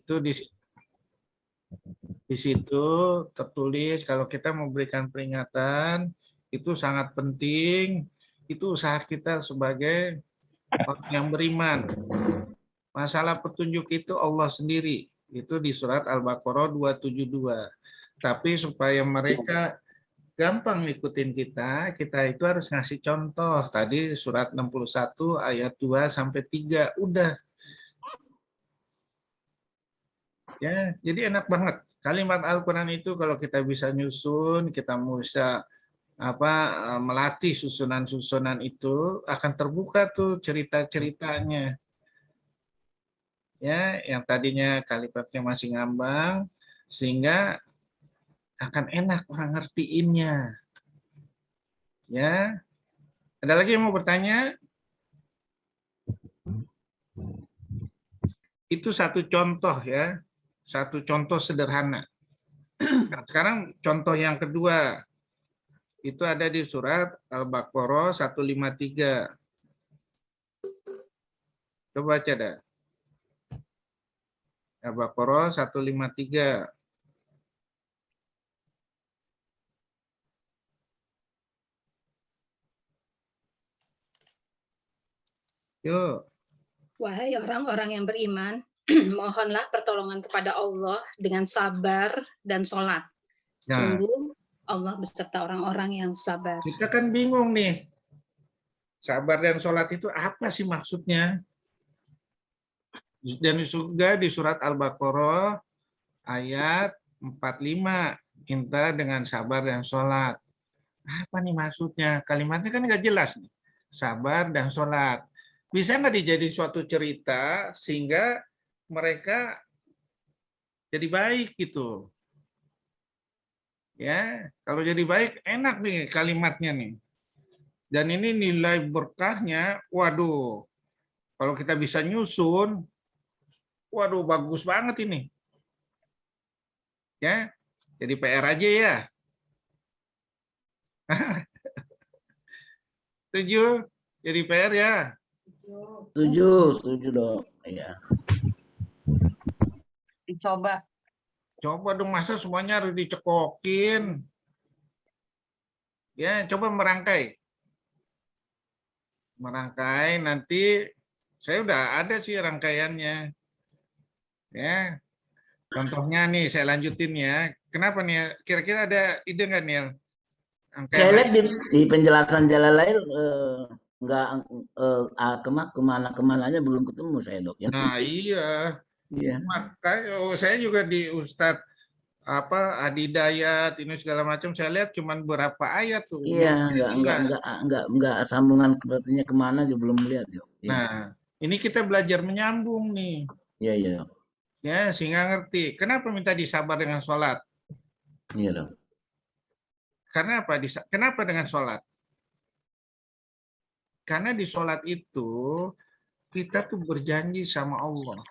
Itu di situ tertulis kalau kita memberikan peringatan itu sangat penting. Itu usaha kita sebagai orang yang beriman. Masalah petunjuk itu Allah sendiri. Itu di surat Al-Baqarah 272. Tapi supaya mereka gampang ngikutin kita itu harus ngasih contoh. Tadi surat 61 ayat 2 sampai 3 udah. Ya, jadi enak banget. Kalimat Al-Qur'an itu kalau kita bisa nyusun, kita bisa melatih susunan-susunan itu akan terbuka tuh cerita-ceritanya. Ya, yang tadinya kalimatnya masih ngambang sehingga akan enak orang ngertiinnya. Ya. Ada lagi yang mau bertanya? Itu satu contoh ya. Satu contoh sederhana. Nah, sekarang contoh yang kedua. Itu ada di surat Al-Baqarah 153. Coba baca dah. Al-Baqarah 153. Yuk. Wahai orang-orang yang beriman, mohonlah pertolongan kepada Allah dengan sabar dan sholat. Nah, Sungguh Allah beserta orang-orang yang sabar. kita kan bingung nih. Sabar dan sholat itu apa sih maksudnya? Dan juga di surat Al-Baqarah ayat 45. Minta dengan sabar dan sholat. Apa nih maksudnya? Kalimatnya kan nggak jelas nih. Sabar dan sholat. Bisa nggak dijadi suatu cerita sehingga mereka jadi baik gitu. Ya, kalau jadi baik enak nih kalimatnya nih. Dan ini nilai berkahnya, waduh, kalau kita bisa nyusun, waduh bagus banget ini. Ya, jadi PR aja ya. Setuju? Jadi PR ya. Setuju dong. Iya. Dicoba. Coba dong, masa semuanya harus dicekokin. Ya, coba merangkai. Merangkai nanti saya udah ada sih rangkaiannya. Ya, contohnya nih saya lanjutin ya. Kenapa nih? Kira-kira ada ide nggak nih? Saya lihat di penjelasan jalan lain nggak kemana-kemananya belum ketemu saya dok ya. Nah iya. Iya. Makanya saya juga di Ustadz Adi Dayat ini segala macam saya lihat cuman beberapa ayat tuh. Iya, enggak sambungan berartinya kemana juga belum lihat yuk. Iya. Nah, ini kita belajar menyambung nih. Iya, iya. Ya, sehingga ngerti. Kenapa minta disabar dengan sholat? Iya dong. Karena apa? Kenapa dengan sholat? Karena di sholat itu kita tuh berjanji sama Allah.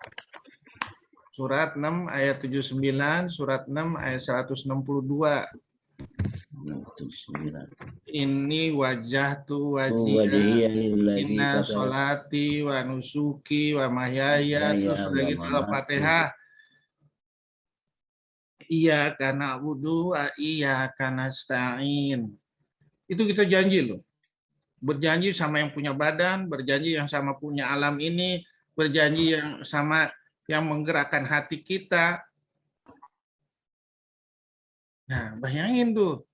Surat 6 ayat 79, surat 6 ayat 162. Ini wajah tu wajhiya inna sholati wa nusuki wa mahyaya, terus udah gitu Al-Fatihah. Iya karena wudu, iya karena nasta'in. Itu kita janji loh. Berjanji sama yang punya badan, berjanji yang sama punya alam ini, berjanji yang sama yang menggerakkan hati kita. Nah, bayangin tuh.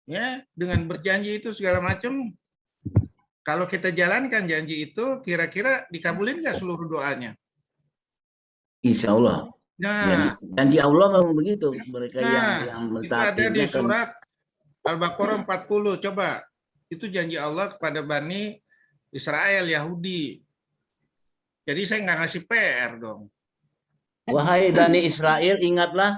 Ya, dengan berjanji itu segala macam, kalau kita jalankan janji itu, kira-kira dikabulin nggak seluruh doanya? Insya Allah. Nah, janji Allah memang begitu. Mereka yang itu ada di mentaatinya kan. surat Al-Baqarah 40. Coba, itu janji Allah kepada Bani Israel, Yahudi. Jadi saya nggak ngasih PR dong. Wahai Bani Israel, ingatlah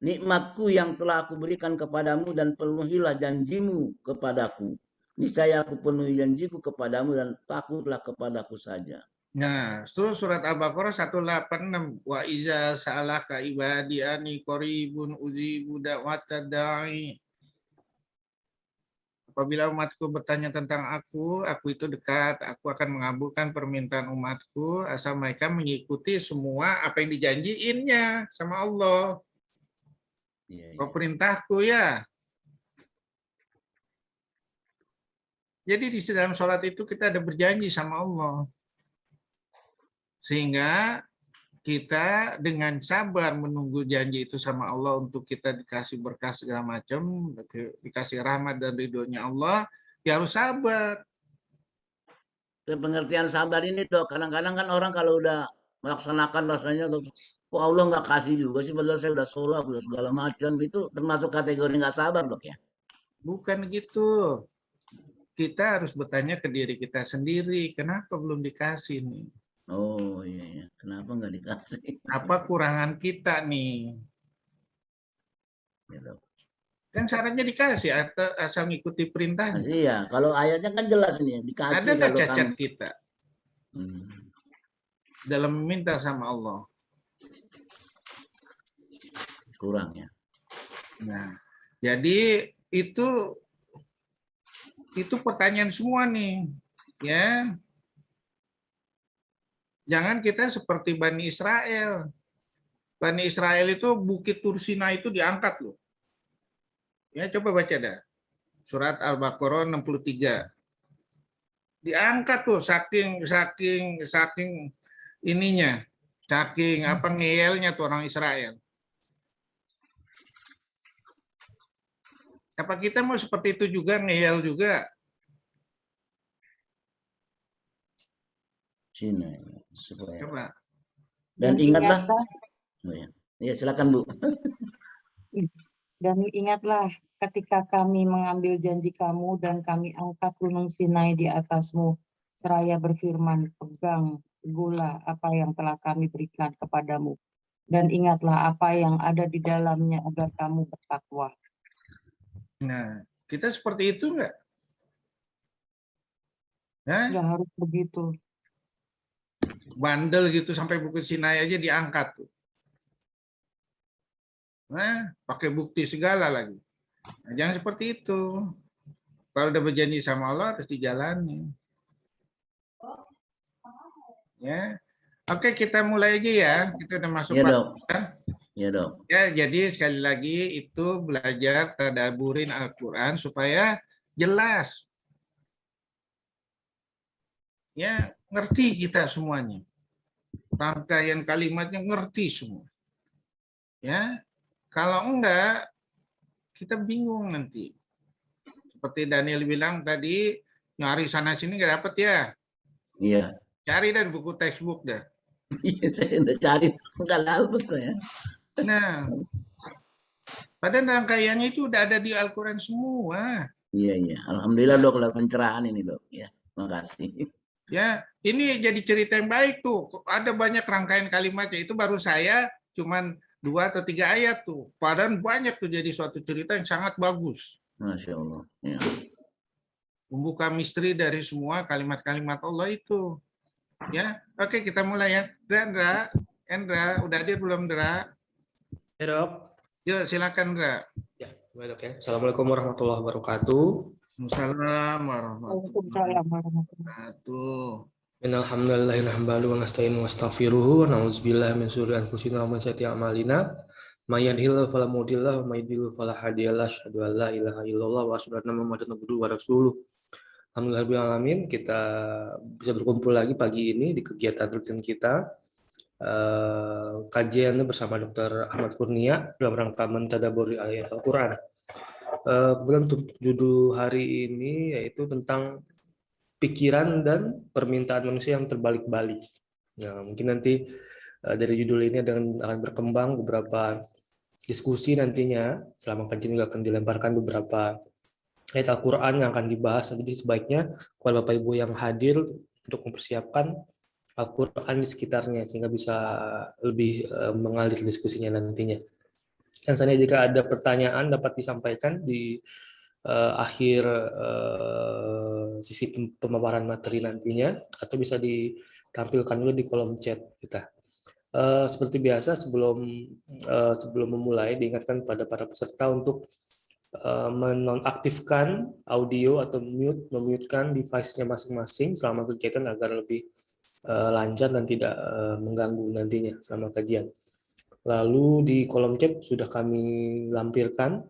nikmatku yang telah aku berikan kepadamu dan penuhilah janjimu kepadaku. Niscaya aku penuhi janjiku kepadamu dan takutlah kepadaku saja. Nah, terus surat Al-Baqarah 186. Wa iza sa'alaka ibadi ani qaribun ujibu da'watad da'i. Apabila umatku bertanya tentang aku itu dekat, aku akan mengabulkan permintaan umatku asal mereka mengikuti semua apa yang dijanjiinnya sama Allah. Iya, Kalau iya. perintahku ya. Jadi di dalam sholat itu kita ada berjanji sama Allah. Sehingga kita dengan sabar menunggu janji itu sama Allah untuk kita dikasih berkah segala macam, dikasih rahmat dan ridhonya Allah, ya harus sabar. Pengertian sabar ini dok, kadang-kadang kan orang kalau udah melaksanakan rasanya, kok Allah nggak kasih juga sih, padahal saya udah sholat, udah segala macam, itu termasuk kategori nggak sabar dok ya? Bukan gitu. Kita harus bertanya ke diri kita sendiri, kenapa belum dikasih nih? Oh iya, iya. Kenapa nggak dikasih? Apa kurangan kita nih? Ya, dok. Kan syaratnya dikasih, asal ngikuti perintahnya. Kasih ya, kalau ayatnya kan jelas ini ya, Ada dikasih nggak kalau cacat kamu. kita Hmm, dalam meminta sama Allah? kurang ya. Nah, jadi itu pertanyaan semua nih, ya. Jangan kita seperti Bani Israel. Bani Israel itu Bukit Tursina itu diangkat loh. Ya, coba baca dah. Surat Al-Baqarah 63. Diangkat tuh saking saking saking ininya, saking apa ngeyelnya tuh orang Israel. Apa kita mau seperti itu juga, ngeyel juga? Sini supaya. Coba. Dan Dan ingatlah, ingatlah, oh ya, ya silakan Bu. dan ingatlah ketika kami mengambil janji kamu dan kami angkat gunung Sinai di atasmu, seraya berfirman, pegang gula apa yang telah kami berikan kepadamu. Dan ingatlah apa yang ada di dalamnya agar kamu bertakwa. Nah, kita seperti itu enggak? Nah, Nggak harus begitu. bandel gitu sampai Bukit Sinai aja diangkat tuh. Nah, pakai bukti segala lagi. Nah, jangan seperti itu. Kalau udah berjanji sama Allah harus dijalani. Ya. Oke, kita mulai aja ya. Kita udah masuk Ya waktu. dok, ya dok. Ya, jadi sekali lagi itu belajar tadaburin Al-Quran supaya jelas. Ya, ngerti kita semuanya. Rangkaian kalimatnya ngerti semua. Ya, kalau enggak, kita bingung nanti. Seperti Daniel bilang tadi, nyari sana sini nggak dapet ya. Iya. Cari dan buku textbook dah. Iya, saya udah cari, nggak dapet saya. Nah, padahal rangkaiannya itu udah ada di Al-Quran semua. Iya, iya. Alhamdulillah dok, lewat pencerahan ini dok. Ya, makasih. Ya, ini jadi cerita yang baik tuh. Ada banyak rangkaian kalimatnya. Itu baru saya cuman 2 atau 3 ayat tuh. Padahal banyak tuh jadi suatu cerita yang sangat bagus. Masya Allah. Ya. Membuka misteri dari semua kalimat-kalimat Allah itu. Ya, oke kita mulai ya. Endra, udah hadir belum Endra? Ya dok. Yuk silakan Endra. Ya, baik dok ya. Assalamualaikum warahmatullahi wabarakatuh. Assalamualaikum warahmatullahi Waalaikumsalam warahmatullahi wabarakatuh. Innalhamdulillahi nahmaduhu wa nasta'inu wa nastaghfiruhu wa na'udzubillahi min syururi anfusina wa min sayyiati a'malina. May yahdihillahu fala mudhillalah wa may yudhlil fala hadiyalah. Asyhadu an la ilaha illallah wa asyhadu anna Muhammadan abduhu wa rasuluh. Alhamdulillahirabbil alamin, kita bisa berkumpul lagi pagi ini di kegiatan rutin kita. Kajian bersama Dr. Ahmad Kurnia dalam rangka mentadabburi ayat Al-Qur'an. Untuk judul hari ini yaitu tentang pikiran dan permintaan manusia yang terbalik-balik. Nah, mungkin nanti dari judul ini akan berkembang beberapa diskusi nantinya. Selama kajian juga akan dilemparkan beberapa ayat Al-Quran yang akan dibahas. Jadi sebaiknya kepada Bapak Ibu yang hadir untuk mempersiapkan Al-Quran di sekitarnya sehingga bisa lebih mengalir diskusinya nantinya. Dan seandainya jika ada pertanyaan dapat disampaikan di akhir sisi pemaparan materi nantinya, atau bisa ditampilkan juga di kolom chat kita. Seperti biasa sebelum memulai diingatkan pada para peserta untuk menonaktifkan audio atau memutekan device-nya masing-masing selama kegiatan agar lebih lancar dan tidak mengganggu nantinya selama kajian. Lalu di kolom chat sudah kami lampirkan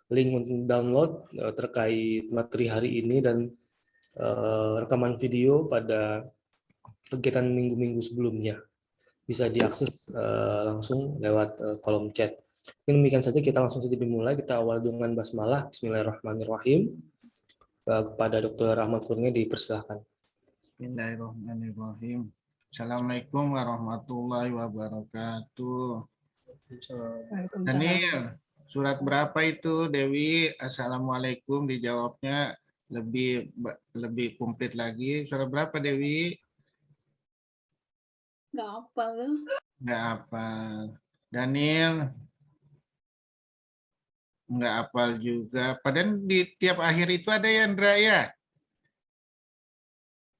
link untuk download terkait materi hari ini dan rekaman video pada kegiatan minggu-minggu sebelumnya. Bisa diakses langsung lewat kolom chat. Demikian saja, kita langsung saja dimulai. Kita awal dengan basmalah. Bismillahirrahmanirrahim. Kepada Dr. Ahmad Kurnia dipersilahkan. Bismillahirrahmanirrahim. Assalamualaikum warahmatullahi wabarakatuh. Daniel, surat berapa itu Dewi? Assalamualaikum, dijawabnya lebih komplit lagi. Surat berapa Dewi? Nggak apa loh. Nggak apa. Daniel? Nggak hafal juga. Padahal di tiap akhir itu ada ya, Andra ya?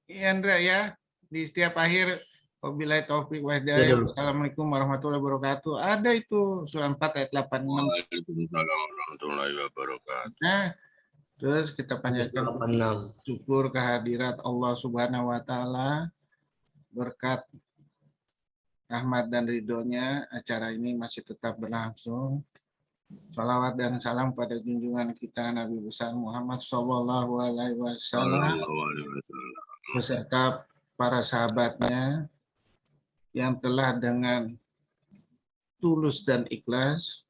Iya, Andra ya? Di setiap akhir, wabillahi taufiq wa hidayah. Assalamualaikum warahmatullahi wabarakatuh. Ada itu, surah 4 ayat 86. Waalaikumsalam warahmatullahi wabarakatuh. Nah, terus kita panjatkan 86. syukur kehadirat Allah Subhanahu wa Ta'ala, berkat rahmat dan ridhonya acara ini masih tetap berlangsung. Salawat dan salam pada junjungan kita Nabi besar Muhammad Sallallahu Alaihi Wasallam beserta para sahabatnya yang telah dengan tulus dan ikhlas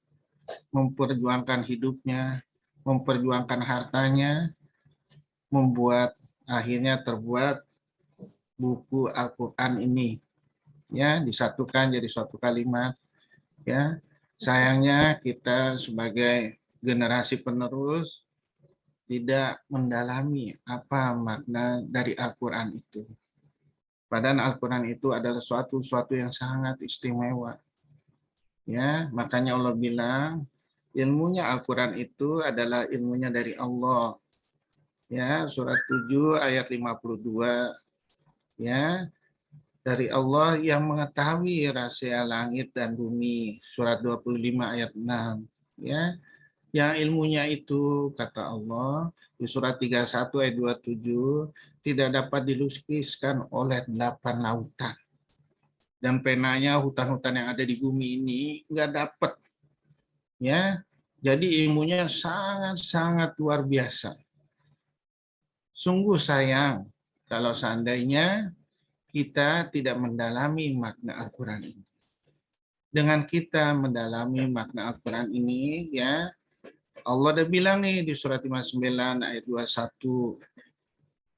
memperjuangkan hidupnya, memperjuangkan hartanya, membuat akhirnya terbuat buku Al-Quran ini, ya, disatukan jadi suatu kalimat, ya. Sayangnya kita sebagai generasi penerus tidak mendalami apa makna dari Al-Quran itu. Padahal Al-Quran itu adalah suatu yang sangat istimewa. Ya, makanya Allah bilang ilmunya Al-Quran itu adalah ilmunya dari Allah. Ya, surat 7 ayat 52. Ya, dari Allah yang mengetahui rahasia langit dan bumi, surat 25 ayat 6, ya. Yang ilmunya itu, kata Allah di surat 31 ayat 27, tidak dapat dilukiskan oleh 8 lautan. Dan penanya hutan-hutan yang ada di bumi ini nggak dapat, ya. Jadi ilmunya sangat luar biasa. Sungguh sayang kalau seandainya kita tidak mendalami makna Al-Quran ini. Dengan kita mendalami makna Al-Quran ini, ya, Allah udah bilang nih di surat 59 ayat 21,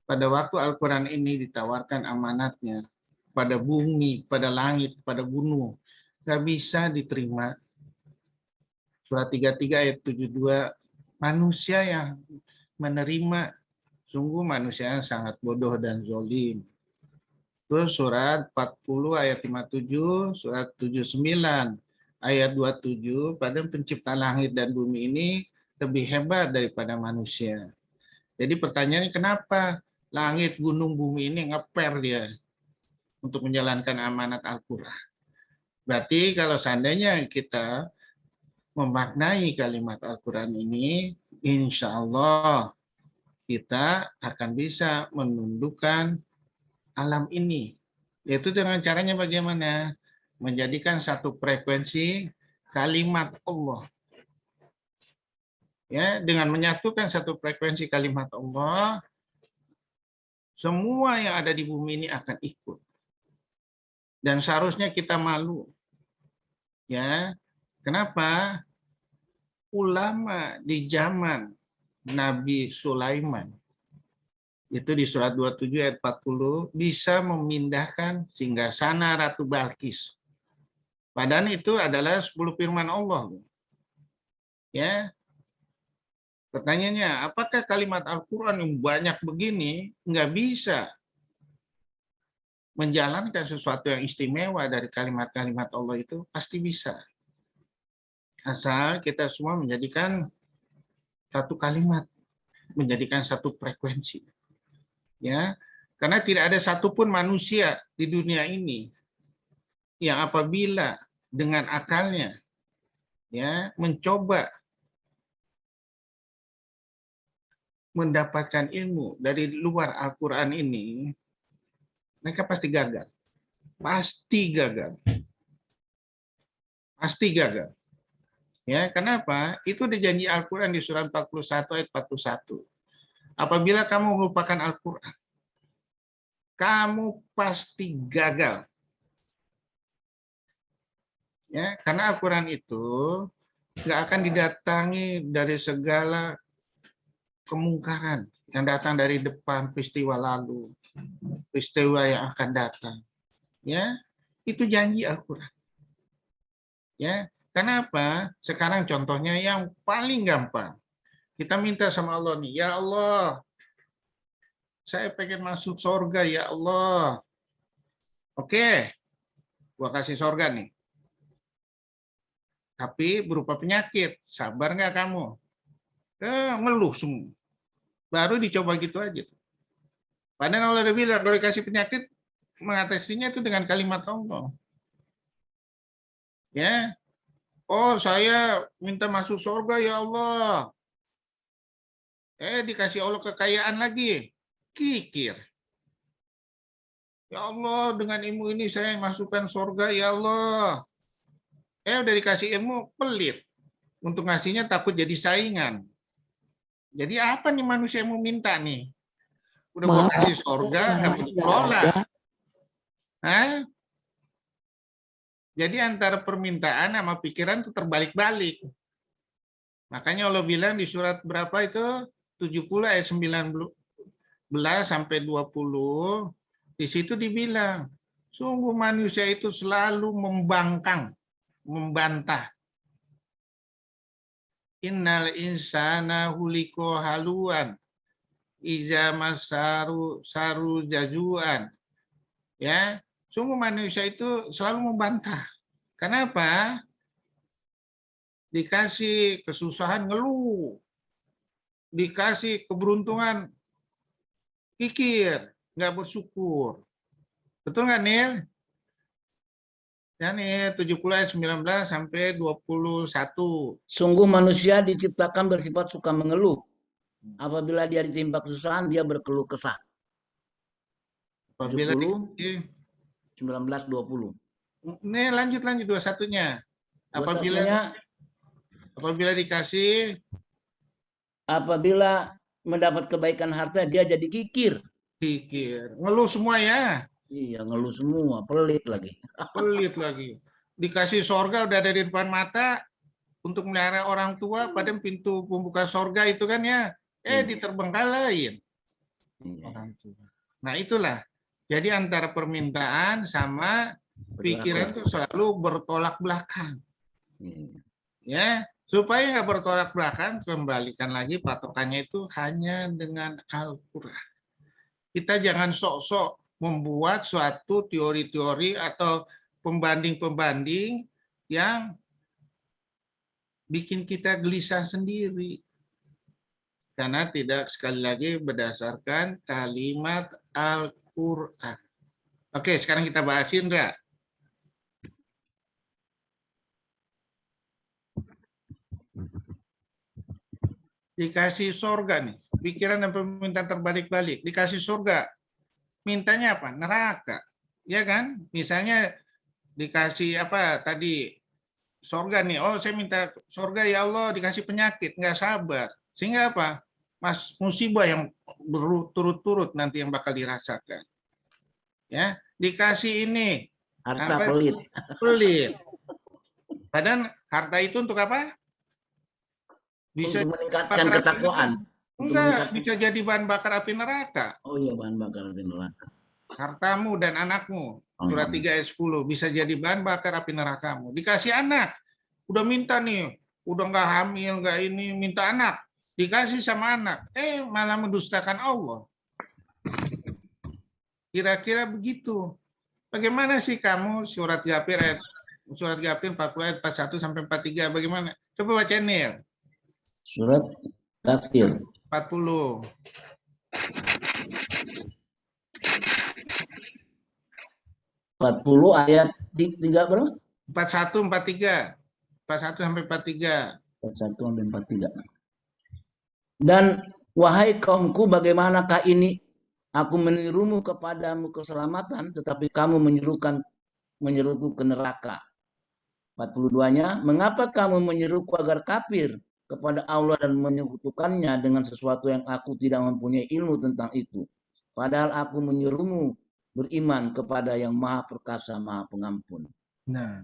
pada waktu Al-Quran ini ditawarkan amanatnya pada bumi, pada langit, pada gunung, nggak bisa diterima. Surat 33 ayat 72, manusia yang menerima, sungguh manusia yang sangat bodoh dan zalim. Terus surat 40 ayat 57, surat 79 ayat 27, pada pencipta langit dan bumi ini lebih hebat daripada manusia. Jadi pertanyaannya kenapa langit, gunung, bumi ini ngeper dia untuk menjalankan amanat Al-Quran. Berarti kalau seandainya kita memaknai kalimat Al-Quran ini, insya Allah kita akan bisa menundukkan alam ini, yaitu dengan caranya bagaimana? Menjadikan satu frekuensi kalimat Allah. Ya, dengan menyatukan satu frekuensi kalimat Allah, semua yang ada di bumi ini akan ikut. Dan seharusnya kita malu. Ya, kenapa? Ulama di zaman Nabi Sulaiman itu di surat 27 ayat 40 bisa memindahkan singgasana Ratu Balkis. Padahal itu adalah 10 firman Allah. Ya. Pertanyaannya, apakah kalimat Al-Quran yang banyak begini nggak bisa menjalankan sesuatu yang istimewa dari kalimat-kalimat Allah itu? Pasti bisa. Asal kita semua menjadikan satu kalimat, menjadikan satu frekuensi. Ya, karena tidak ada satupun manusia di dunia ini yang apabila dengan akalnya, ya, mencoba mendapatkan ilmu dari luar Al-Quran ini, mereka pasti gagal. Pasti gagal. Pasti gagal. Ya, kenapa? Itu dijanji Al-Quran di surat 41 ayat 41. Apabila kamu melupakan Al-Quran, kamu pasti gagal. Ya, karena Al-Quran itu nggak akan didatangi dari segala kemungkaran yang datang dari depan, peristiwa lalu, peristiwa yang akan datang. Ya, itu janji Al-Quran. Ya, kenapa? Sekarang contohnya yang paling gampang. Kita minta sama Allah nih, ya Allah, saya pengen masuk surga, ya Allah. Oke, gua kasih surga nih. Tapi berupa penyakit, sabar nggak kamu? Ngeluh semua. Baru dicoba gitu aja. Padahal Allah udah bilang, kalau dikasih penyakit, mengatasinya itu dengan kalimat Allah. Ya, oh saya minta masuk surga ya Allah. Dikasih Allah kekayaan lagi, kikir. Ya Allah, dengan ilmu ini saya masukkan surga ya Allah. Udah dikasih ilmu, pelit. Untuk ngasihnya takut jadi saingan. Jadi apa nih manusia yang mau minta nih? Udah gua kasih surga, nggak kelola. Hah? Jadi antara permintaan sama pikiran itu terbalik-balik. Makanya Allah bilang di surat berapa itu? 70 ayat 19 sampai 20. Di situ dibilang, sungguh manusia itu selalu membangkang, membantah. Innal insana huliko haluan. Iza masaru saru jajuan. Ya, sungguh manusia itu selalu membantah. Kenapa? Dikasih kesusahan ngeluh, dikasih keberuntungan kikir, nggak bersyukur. Betul nggak, Nil? Ya nih, 70 ayat 19 sampai 21. Sungguh manusia diciptakan bersifat suka mengeluh. Apabila dia ditimpa kesusahan, dia berkeluh kesah. Apabila 70, 19, 20. Nih lanjut 21-nya. Apabila dikasih, apabila mendapat kebaikan harta, dia jadi kikir. ngeluh semua ya. Iya, ngeluh semua, pelit lagi. Pelit lagi. Dikasih sorga udah ada di depan mata untuk melihara orang tua, padahal pintu pembuka sorga itu kan ya, diterbengkalain orang tua. Nah itulah. Jadi antara permintaan sama pikiran itu selalu bertolak belakang. Ya, supaya nggak bertolak belakang, kembalikan lagi patokannya itu hanya dengan Al-Quran. Kita jangan sok-sok membuat suatu teori-teori atau pembanding-pembanding yang bikin kita gelisah sendiri. Karena tidak, sekali lagi, berdasarkan kalimat Al-Quran. Oke, sekarang kita bahas, Indra. Dikasih surga nih, pikiran dan permintaan terbalik-balik. Dikasih surga, mintanya apa? Neraka, ya kan? Misalnya dikasih apa tadi? Surga nih, oh saya minta surga ya Allah, dikasih penyakit, nggak sabar. Sehingga apa? Musibah yang berturut-turut nanti yang bakal dirasakan. Ya, dikasih ini harta pelit. Padahal harta itu untuk apa? Bisa untuk meningkatkan ketakwaan. Enggak, bisa jadi bahan bakar api neraka. Oh iya, bahan bakar api neraka. Hartamu dan anakmu, surat 3 ayat 10, bisa jadi bahan bakar api nerakamu. Dikasih anak, udah minta nih, udah nggak hamil, nggak ini, minta anak. Dikasih sama anak, malah mendustakan Allah. Kira-kira begitu. Bagaimana sih kamu surat Ghafir 40 ayat 41 sampai 43 bagaimana? Coba baca Nil. Surat Ghafir 40. 40 ayat 3 berapa? 41 43. 41 sampai 43. 41 sampai 43. Dan Wahai kaumku, bagaimanakah ini? Aku menirumu kepadamu keselamatan, tetapi kamu menyeruku ke neraka. 42-nya, mengapa kamu menyeruku agar kafir kepada Allah dan menyekutukannya dengan sesuatu yang aku tidak mempunyai ilmu tentang itu? Padahal aku menyuruhmu beriman kepada yang Maha Perkasa, Maha Pengampun. Nah,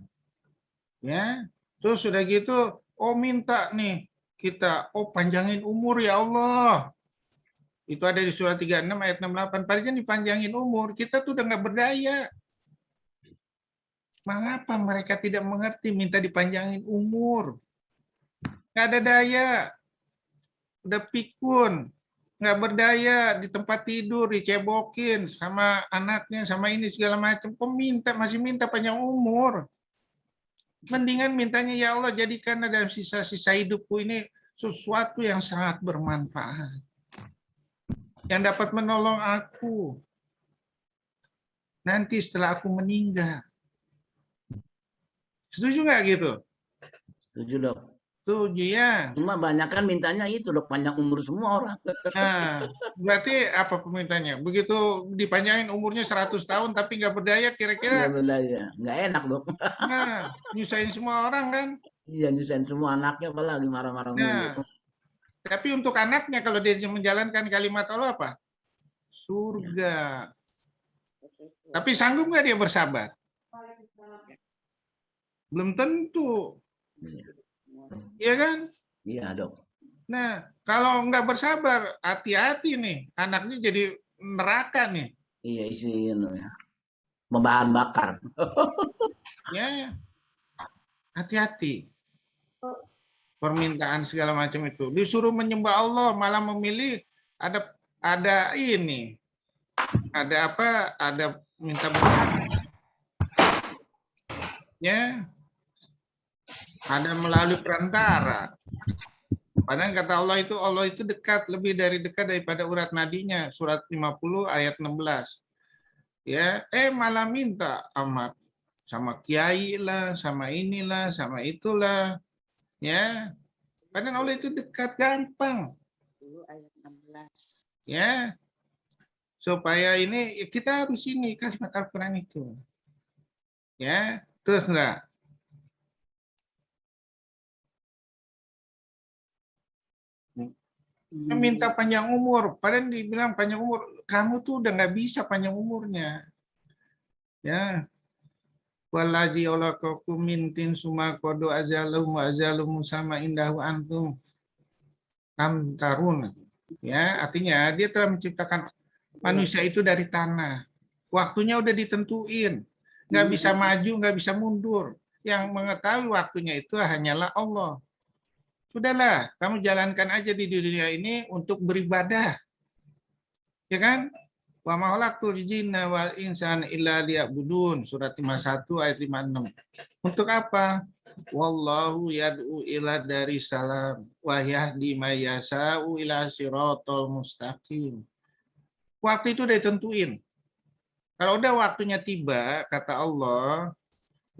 ya. Terus sudah gitu, minta nih kita, panjangin umur ya Allah. Itu ada di surat 36 ayat 68. Padahal dipanjangin umur, kita tuh udah nggak berdaya. Mengapa mereka tidak mengerti minta dipanjangin umur? Nggak ada daya. Udah pikun. Nggak berdaya, di tempat tidur, dicebokin sama anaknya, sama ini segala macam. Kok masih minta panjang umur? Mendingan mintanya, ya Allah jadikan dalam sisa-sisa hidupku ini sesuatu yang sangat bermanfaat. Yang dapat menolong aku. Nanti setelah aku meninggal. Setuju nggak gitu? Setuju, Dok. Setuju ya. Cuma banyak kan mintanya itu, Dok, panjang umur semua orang. Nah, berarti apa permintaannya? Begitu dipanjangin umurnya 100 tahun tapi nggak berdaya, Nggak kira-kira berdaya. Nggak enak, Dok. nah, nyusahin semua orang kan? Iya, nyusahin semua anaknya, apalagi marah-marah mulu. Nah, tapi untuk anaknya kalau dia menjalankan kalimat Allah apa? Surga. Tapi sanggup nggak dia bersabar? Belum tentu. Iya kan? Iya, Dok. Nah, kalau nggak bersabar, hati-hati nih. Anaknya jadi neraka nih. Iya, isi bahan bakar. Ya, hati-hati. Permintaan segala macam itu. Disuruh menyembah Allah, malah memilih ada ini. Ada apa? Ada minta berkat. Ya. Ada melalui perantara. Padahal kata Allah itu dekat, lebih dari dekat daripada urat nadinya. Surat 50 ayat 16. Ya, malah minta amat sama kiai lah, sama inilah, sama itulah. Ya. Padahal Allah itu dekat, gampang. Ayat 16. Ya. Supaya ini kita harus ini kalimat Al-Qur'an itu. Ya, terus enggak? Minta panjang umur, padahal dibilang panjang umur, kamu tuh udah nggak bisa panjang umurnya. Ya. Wallazi awlaqakum min tin summa qadu ajalum wa ajalum sama indahu antum tarun. Ya, artinya dia telah menciptakan manusia itu dari tanah. Waktunya udah ditentuin. Nggak bisa maju, nggak bisa mundur. Yang mengetahui waktunya itu hanyalah Allah. Sudahlah, kamu jalankan aja di dunia ini untuk beribadah. Ya kan? Wa ma khalaqtul jinna wal insana illa liya'budun. Surat 51 ayat 56. Untuk apa? Wallahu yad'u ila darissalam wa yahdi may yasha'u ila siratal mustaqim. Waktu itu udah ditentuin. Kalau udah waktunya tiba, kata Allah,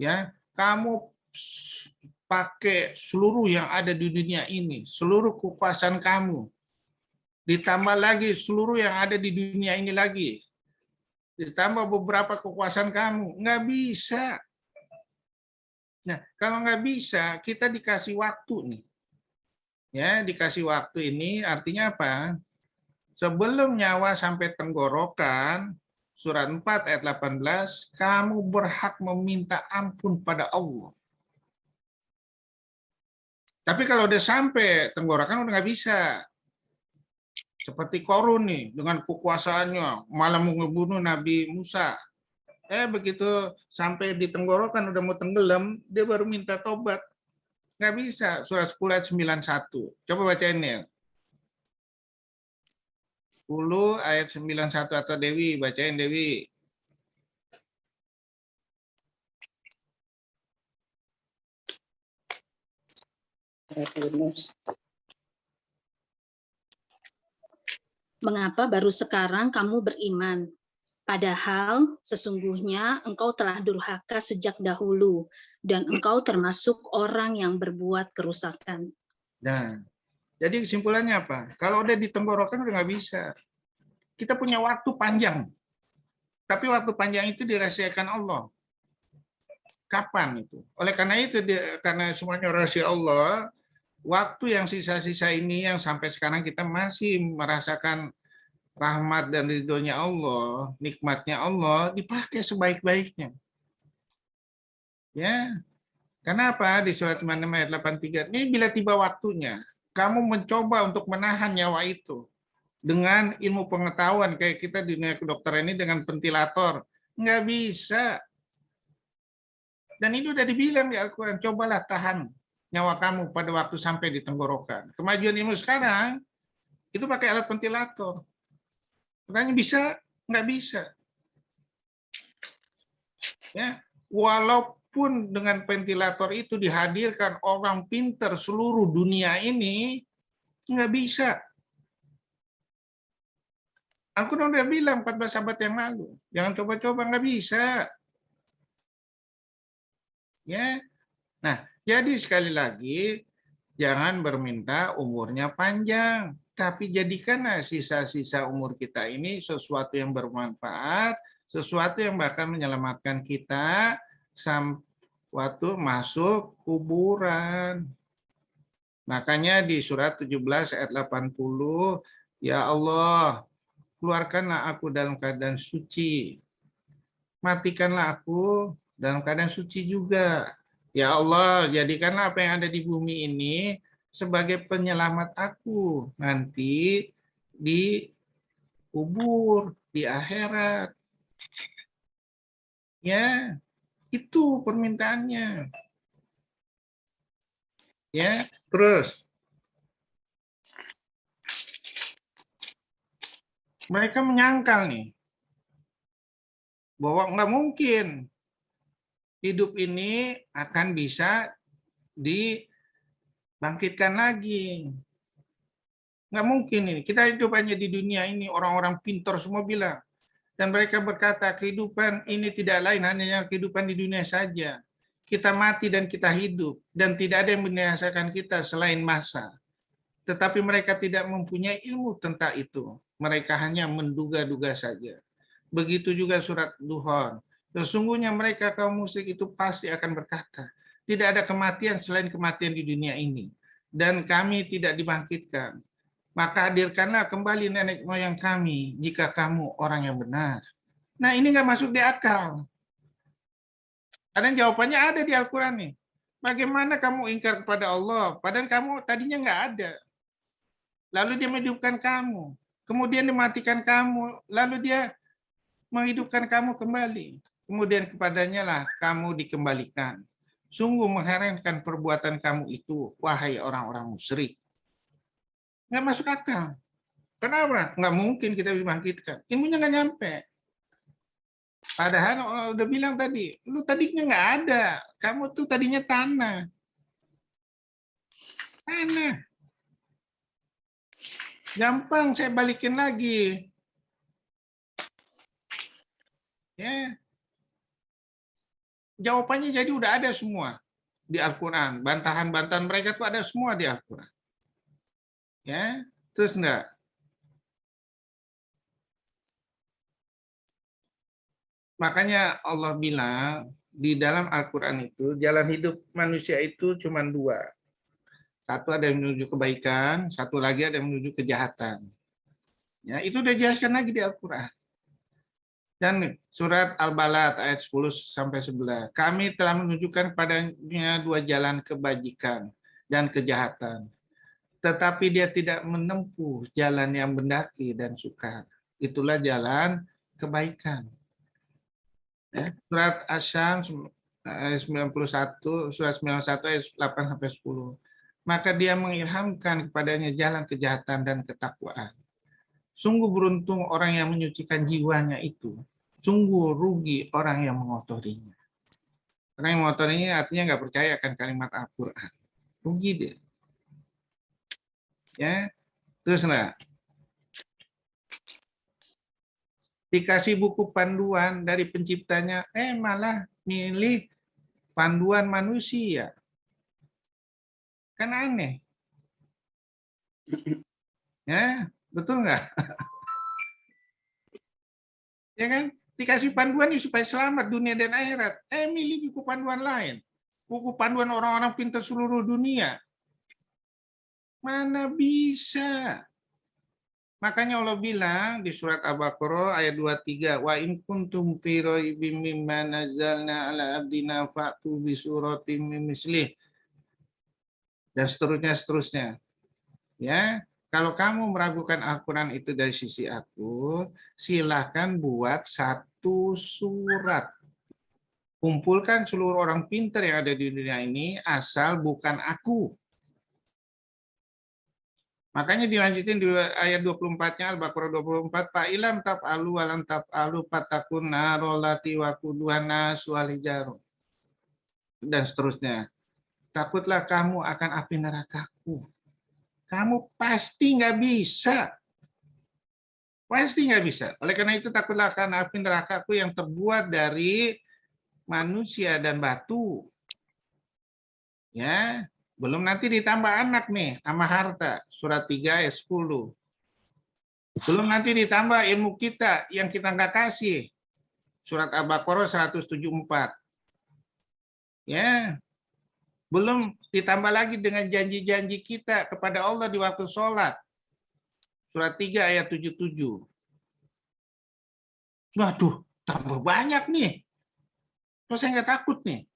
ya, kamu pakai seluruh yang ada di dunia ini, seluruh kekuasaan kamu, ditambah lagi seluruh yang ada di dunia ini lagi, ditambah beberapa kekuasaan kamu, nggak bisa. Nah, kalau nggak bisa, kita dikasih waktu nih. Ya, dikasih waktu ini artinya apa? Sebelum nyawa sampai tenggorokan, surat 4 ayat 18, kamu berhak meminta ampun pada Allah. Tapi kalau udah sampai tenggorokan udah nggak bisa. Seperti Korun nih, dengan kekuasaannya, malah mau ngebunuh Nabi Musa. Begitu sampai di tenggorokan udah mau tenggelam, dia baru minta tobat. Nggak bisa, surat 10 ayat 91. Coba bacain nih. 10 ayat 91 atau Dewi, bacain Dewi. Mengapa baru sekarang kamu beriman? Padahal sesungguhnya engkau telah durhaka sejak dahulu, dan engkau termasuk orang yang berbuat kerusakan. Nah, Jadi kesimpulannya apa? Kalau udah di tenggorokan udah nggak bisa. Kita punya waktu panjang, tapi waktu panjang itu dirahasiakan Allah. Kapan itu? Oleh karena itu, karena semuanya rahasia Allah, waktu yang sisa-sisa ini yang sampai sekarang kita masih merasakan rahmat dan ridhonya Allah, nikmatnya Allah, dipakai sebaik-baiknya. Ya, kenapa di surat 96 ayat 83 ini bila tiba waktunya, kamu mencoba untuk menahan nyawa itu dengan ilmu pengetahuan kayak kita di dunia kedokteran ini dengan ventilator, nggak bisa. Dan itu udah dibilang di Al-Quran, cobalah tahan nyawa kamu pada waktu sampai di tenggorokan. Kemajuan ilmu sekarang itu pakai alat ventilator. Makanya bisa, nggak bisa. Ya, walaupun dengan ventilator itu dihadirkan orang pinter seluruh dunia ini, nggak bisa. Aku udah bilang 14 abad yang lalu, jangan coba-coba, nggak bisa. Ya, nah jadi sekali lagi jangan berminta umurnya panjang, tapi jadikanlah sisa-sisa umur kita ini sesuatu yang bermanfaat, sesuatu yang bakal menyelamatkan kita waktu masuk kuburan. Makanya di surat 17 ayat 80, ya Allah, keluarkanlah aku dalam keadaan suci. Matikanlah aku dalam keadaan suci juga. Ya Allah, jadikanlah apa yang ada di bumi ini sebagai penyelamat aku nanti di kubur, di akhirat. Ya, itu permintaannya. Ya, terus mereka menyangkal nih bahwa nggak mungkin hidup ini akan bisa dibangkitkan lagi. Nggak mungkin ini. Kita hidup hanya di dunia ini, orang-orang pintar semua bilang. Dan mereka berkata, kehidupan ini tidak lain, hanya kehidupan di dunia saja. Kita mati dan kita hidup, dan tidak ada yang membinasakan kita selain masa. Tetapi mereka tidak mempunyai ilmu tentang itu. Mereka hanya menduga-duga saja. Begitu juga surat Duhan. Sesungguhnya mereka kaum musyrik itu pasti akan berkata, tidak ada kematian selain kematian di dunia ini. Dan kami tidak dibangkitkan. Maka hadirkanlah kembali nenek moyang kami jika kamu orang yang benar. Nah ini nggak masuk di akal. Karena jawabannya ada di Al-Quran nih. Bagaimana kamu ingkar kepada Allah, padahal kamu tadinya nggak ada. Lalu dia menghidupkan kamu. Kemudian dimatikan kamu. Lalu dia menghidupkan kamu kembali. Kemudian kepadanya lah kamu dikembalikan. Sungguh mengherankan perbuatan kamu itu, wahai orang-orang musyrik. Nggak masuk akal. Kenapa? Nggak mungkin kita dibangkitkan. Ilmunya nggak nyampe. Padahal udah bilang tadi, lu tadinya nggak ada. Kamu tuh tadinya tanah. Tanah. Gampang saya balikin lagi. Ya. Jawabannya jadi udah ada semua di Al-Quran. Bantahan-bantahan mereka tuh ada semua di Al-Quran. Ya, terus enggak? Makanya Allah bilang di dalam Al-Quran itu jalan hidup manusia itu cuma dua. Satu ada yang menuju kebaikan, satu lagi ada yang menuju kejahatan. Ya, itu udah jelaskan lagi di Al-Quran. Dan surat Al-Balad ayat 10 sampai 11. Kami telah menunjukkan padanya dua jalan kebajikan dan kejahatan. Tetapi dia tidak menempuh jalan yang mendaki dan sukar. Itulah jalan kebaikan. Ya, surat Asy-Syams ayat 91, surat 91 ayat 8 sampai 10. Maka dia mengilhamkan kepadanya jalan kejahatan dan ketakwaan. Sungguh beruntung orang yang menyucikan jiwanya itu. Sungguh rugi orang yang mengotorinya. Orang yang mengotorinya artinya nggak percaya akan kalimat Al-Quran. Rugi dia. Ya, terus nah, dikasih buku panduan dari penciptanya, malah milih panduan manusia. Kan aneh. Ya, betul nggak? Ya kan? Dikasih panduan supaya selamat dunia dan akhirat. Milih buku panduan lain. Buku panduan orang-orang pintar seluruh dunia. Mana bisa? Makanya Allah bilang di surat Al-Baqarah ayat 23, wa in kuntum fi raibim mimma nazzalna ala abdina fa'tu bi suratin min mislih. Dan seterusnya. Ya, kalau kamu meragukan Al-Qur'an itu dari sisi aku, silahkan buat satu surat. Kumpulkan seluruh orang pintar yang ada di dunia ini, asal bukan aku. Makanya dilanjutin di ayat 24-nya Al-Baqarah 24, fa ilam taf'alu wa lam taf'alu fatakun narolati wa quduhana sualijaru. Dan seterusnya. Takutlah kamu akan api nerakaku. Kamu pasti nggak bisa. Pasti nggak bisa. Oleh karena itu takutlah akan api nerakaku yang terbuat dari manusia dan batu. Ya, belum nanti ditambah anak nih sama harta. Surat 3 ayat 10. Belum nanti ditambah ilmu kita yang kita nggak kasih. Surat Al-Baqarah 174. Ya. Belum ditambah lagi dengan janji-janji kita kepada Allah di waktu sholat. Surat 3 ayat 77. Waduh, tambah banyak nih. Terus saya nggak takut nih.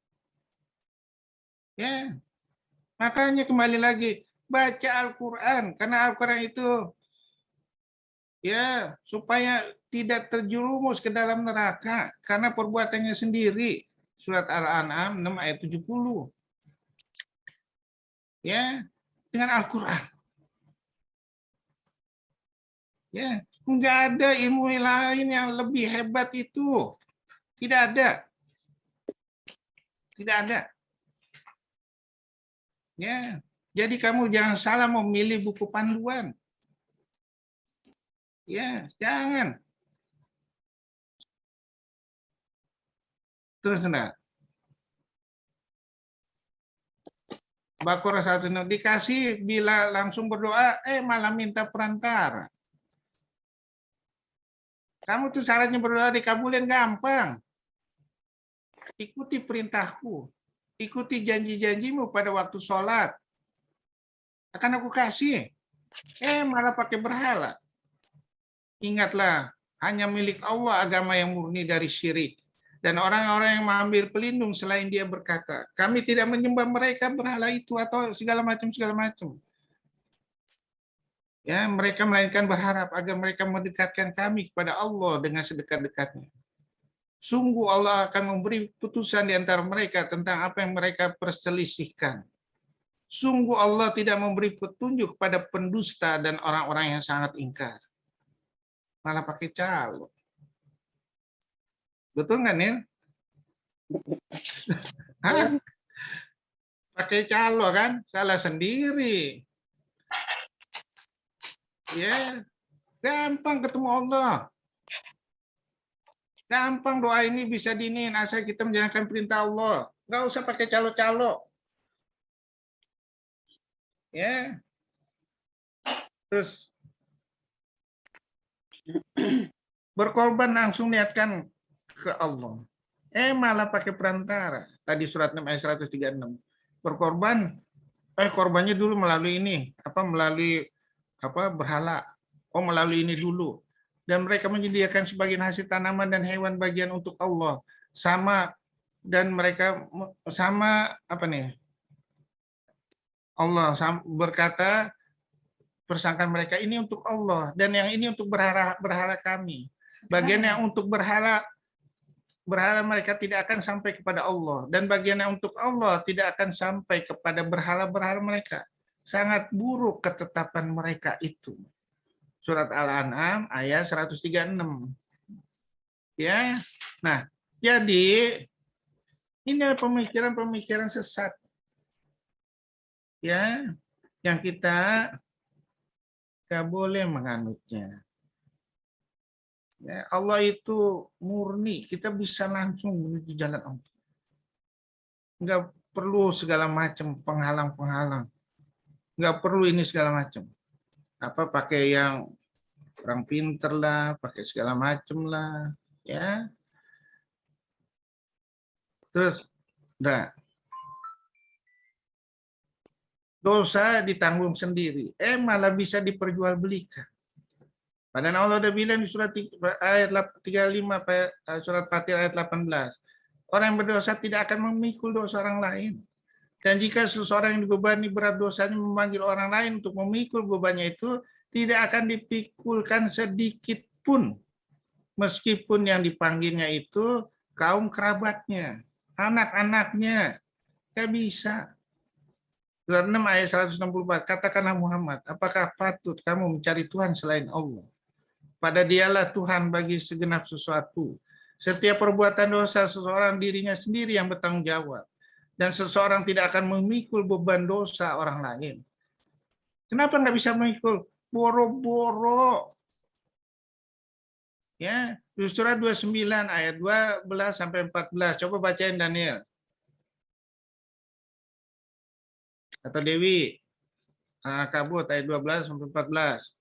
Ya. Makanya kembali lagi, baca Al-Quran. Karena Al-Quran itu ya supaya tidak terjerumus ke dalam neraka. Karena perbuatannya sendiri. Surat Al-An'am 6 ayat 70. Ya, dengan Al-Quran. Ya, nggak ada ilmu lain yang lebih hebat itu. Tidak ada. Tidak ada. Ya, jadi kamu jangan salah memilih buku panduan. Ya, jangan. Terus enggak. Baqarah 1 dikasih bila langsung berdoa, malah minta perantara. Kamu tuh syaratnya berdoa dikabulin gampang. Ikuti perintahku. Ikuti janji-janjimu pada waktu sholat. Akan aku kasih. Malah pakai berhala. Ingatlah, hanya milik Allah agama yang murni dari syirik. Dan orang-orang yang mengambil pelindung selain dia berkata, kami tidak menyembah mereka berhala itu atau segala macam. Ya, mereka melainkan berharap agar mereka mendekatkan kami kepada Allah dengan sedekat-dekatnya. Sungguh Allah akan memberi putusan di antara mereka tentang apa yang mereka perselisihkan. Sungguh Allah tidak memberi petunjuk kepada pendusta dan orang-orang yang sangat ingkar. Malah pakai calo. Betul nggak, Nil? Hah? Pakai calo kan? Salah sendiri. Ya, gampang ketemu Allah. Gampang doa ini bisa diniin asal kita menjalankan perintah Allah. Nggak usah pakai calo-calo. Ya. Terus berkorban langsung niatkan ke Allah. Malah pakai perantara. Tadi surat 6 ayat 136. Berkorban, korbannya dulu melalui ini, melalui berhala. Melalui ini dulu. Dan mereka menyediakan sebagian hasil tanaman dan hewan bagian untuk Allah. Dan mereka Allah berkata, persangkaan mereka ini untuk Allah dan yang ini untuk berhala kami. Bagian yang untuk berhala mereka tidak akan sampai kepada Allah dan bagian yang untuk Allah tidak akan sampai kepada berhala-berhala mereka. Sangat buruk ketetapan mereka itu. Surat Al-An'am ayat 136. Ya. Nah, jadi ini adalah pemikiran-pemikiran sesat. Ya, yang kita nggak boleh menganutnya. Ya, Allah itu murni, kita bisa langsung menuju jalan Allah. Nggak perlu segala macam penghalang-penghalang. Nggak perlu ini segala macam. pakai yang orang pinter lah, pakai segala macem lah, ya. Terus, nah, dosa ditanggung sendiri, malah bisa diperjualbelikan. Padahal Allah udah bilang di surat ayat 35, surat Fatir ayat 18. Orang yang berdosa tidak akan memikul dosa orang lain. Dan jika seseorang yang dibebani berat dosanya memanggil orang lain untuk memikul bebannya itu, tidak akan dipikulkan sedikit pun. Meskipun yang dipanggilnya itu kaum kerabatnya, anak-anaknya. Tidak bisa. Surat 6 ayat 164, katakanlah Muhammad, apakah patut kamu mencari Tuhan selain Allah? Pada dialah Tuhan bagi segenap sesuatu. Setiap perbuatan dosa seseorang dirinya sendiri yang bertanggung jawab. Dan seseorang tidak akan memikul beban dosa orang lain. Kenapa nggak bisa memikul? Boro-boro. Ya, surat 29 ayat 12 sampai 14. Coba bacain Daniel. Atau Dewi. Kabut ayat 12 sampai 14.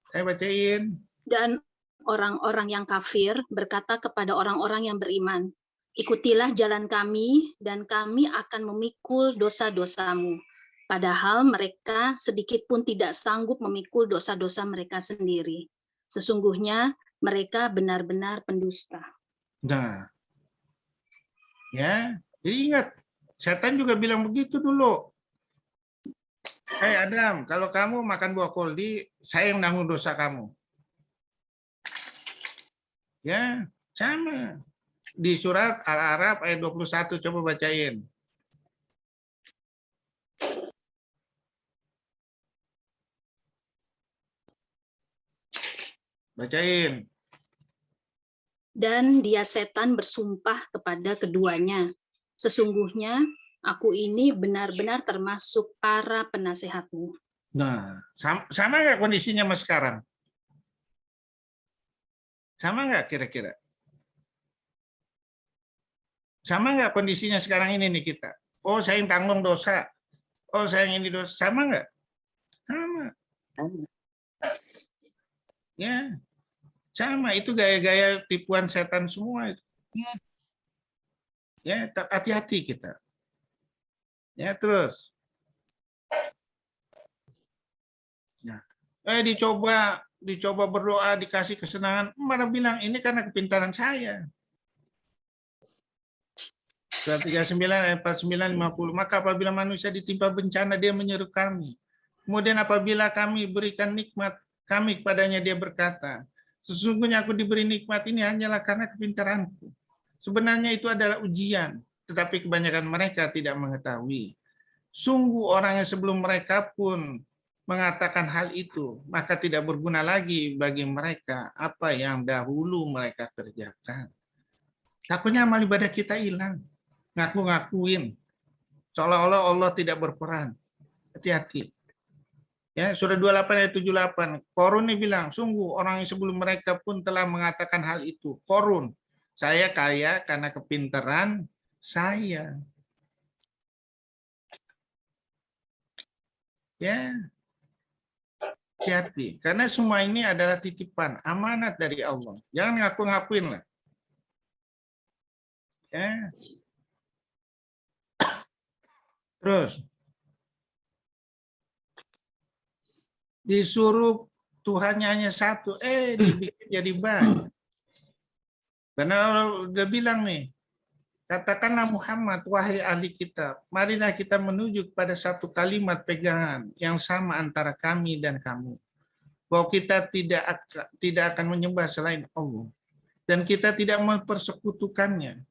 Saya bacain. Dan orang-orang yang kafir berkata kepada orang-orang yang beriman, ikutilah jalan kami dan kami akan memikul dosa-dosamu. Padahal mereka sedikit pun tidak sanggup memikul dosa-dosa mereka sendiri. Sesungguhnya mereka benar-benar pendusta. Nah, ya, jadi ingat, setan juga bilang begitu dulu. Hai Adam, kalau kamu makan buah koldi, saya yang nanggung dosa kamu. Ya, sama. Di surat Al-A'raf ayat 21, coba bacain. Bacain. Dan dia setan bersumpah kepada keduanya, sesungguhnya aku ini benar-benar termasuk para penasehatmu. Nah, sama nggak kondisinya mas sekarang? Sama nggak kira-kira? Sama nggak kondisinya sekarang ini nih kita? Oh, saya yang tanggung dosa. Oh, saya yang ini dosa. Sama nggak? Sama. Ya, sama. Itu gaya-gaya tipuan setan semua. Ya, hati-hati kita. Ya, terus. Nah, dicoba berdoa, dikasih kesenangan. Mana bilang ini karena kepintaran saya. Surat 39 ayat 49 50. Maka apabila manusia ditimpa bencana dia menyeru kami. Kemudian apabila kami berikan nikmat kami kepadanya dia berkata, sesungguhnya aku diberi nikmat ini hanyalah karena kepintaranku. Sebenarnya itu adalah ujian, tetapi kebanyakan mereka tidak mengetahui. Sungguh orang yang sebelum mereka pun mengatakan hal itu, maka tidak berguna lagi bagi mereka apa yang dahulu mereka kerjakan. Takutnya amal ibadah kita hilang. Ngaku-ngakuin seolah-olah Allah tidak berperan. Hati-hati. Ya, surah 28 ayat 78. Korun ini bilang, sungguh orang yang sebelum mereka pun telah mengatakan hal itu. Korun, saya kaya karena kepintaran saya. Ya, hati-hati. Karena semua ini adalah titipan, amanat dari Allah. Jangan ngaku-ngakuin lah. Ya. Terus disuruh Tuhannya hanya satu, dibikin jadi banyak. Karena Allah udah bilang nih, katakanlah Muhammad, wahai ahli kitab, marilah kita menuju kepada satu kalimat pegangan yang sama antara kami dan kamu. Bahwa kita tidak akan menyembah selain Allah. Dan kita tidak mempersekutukannya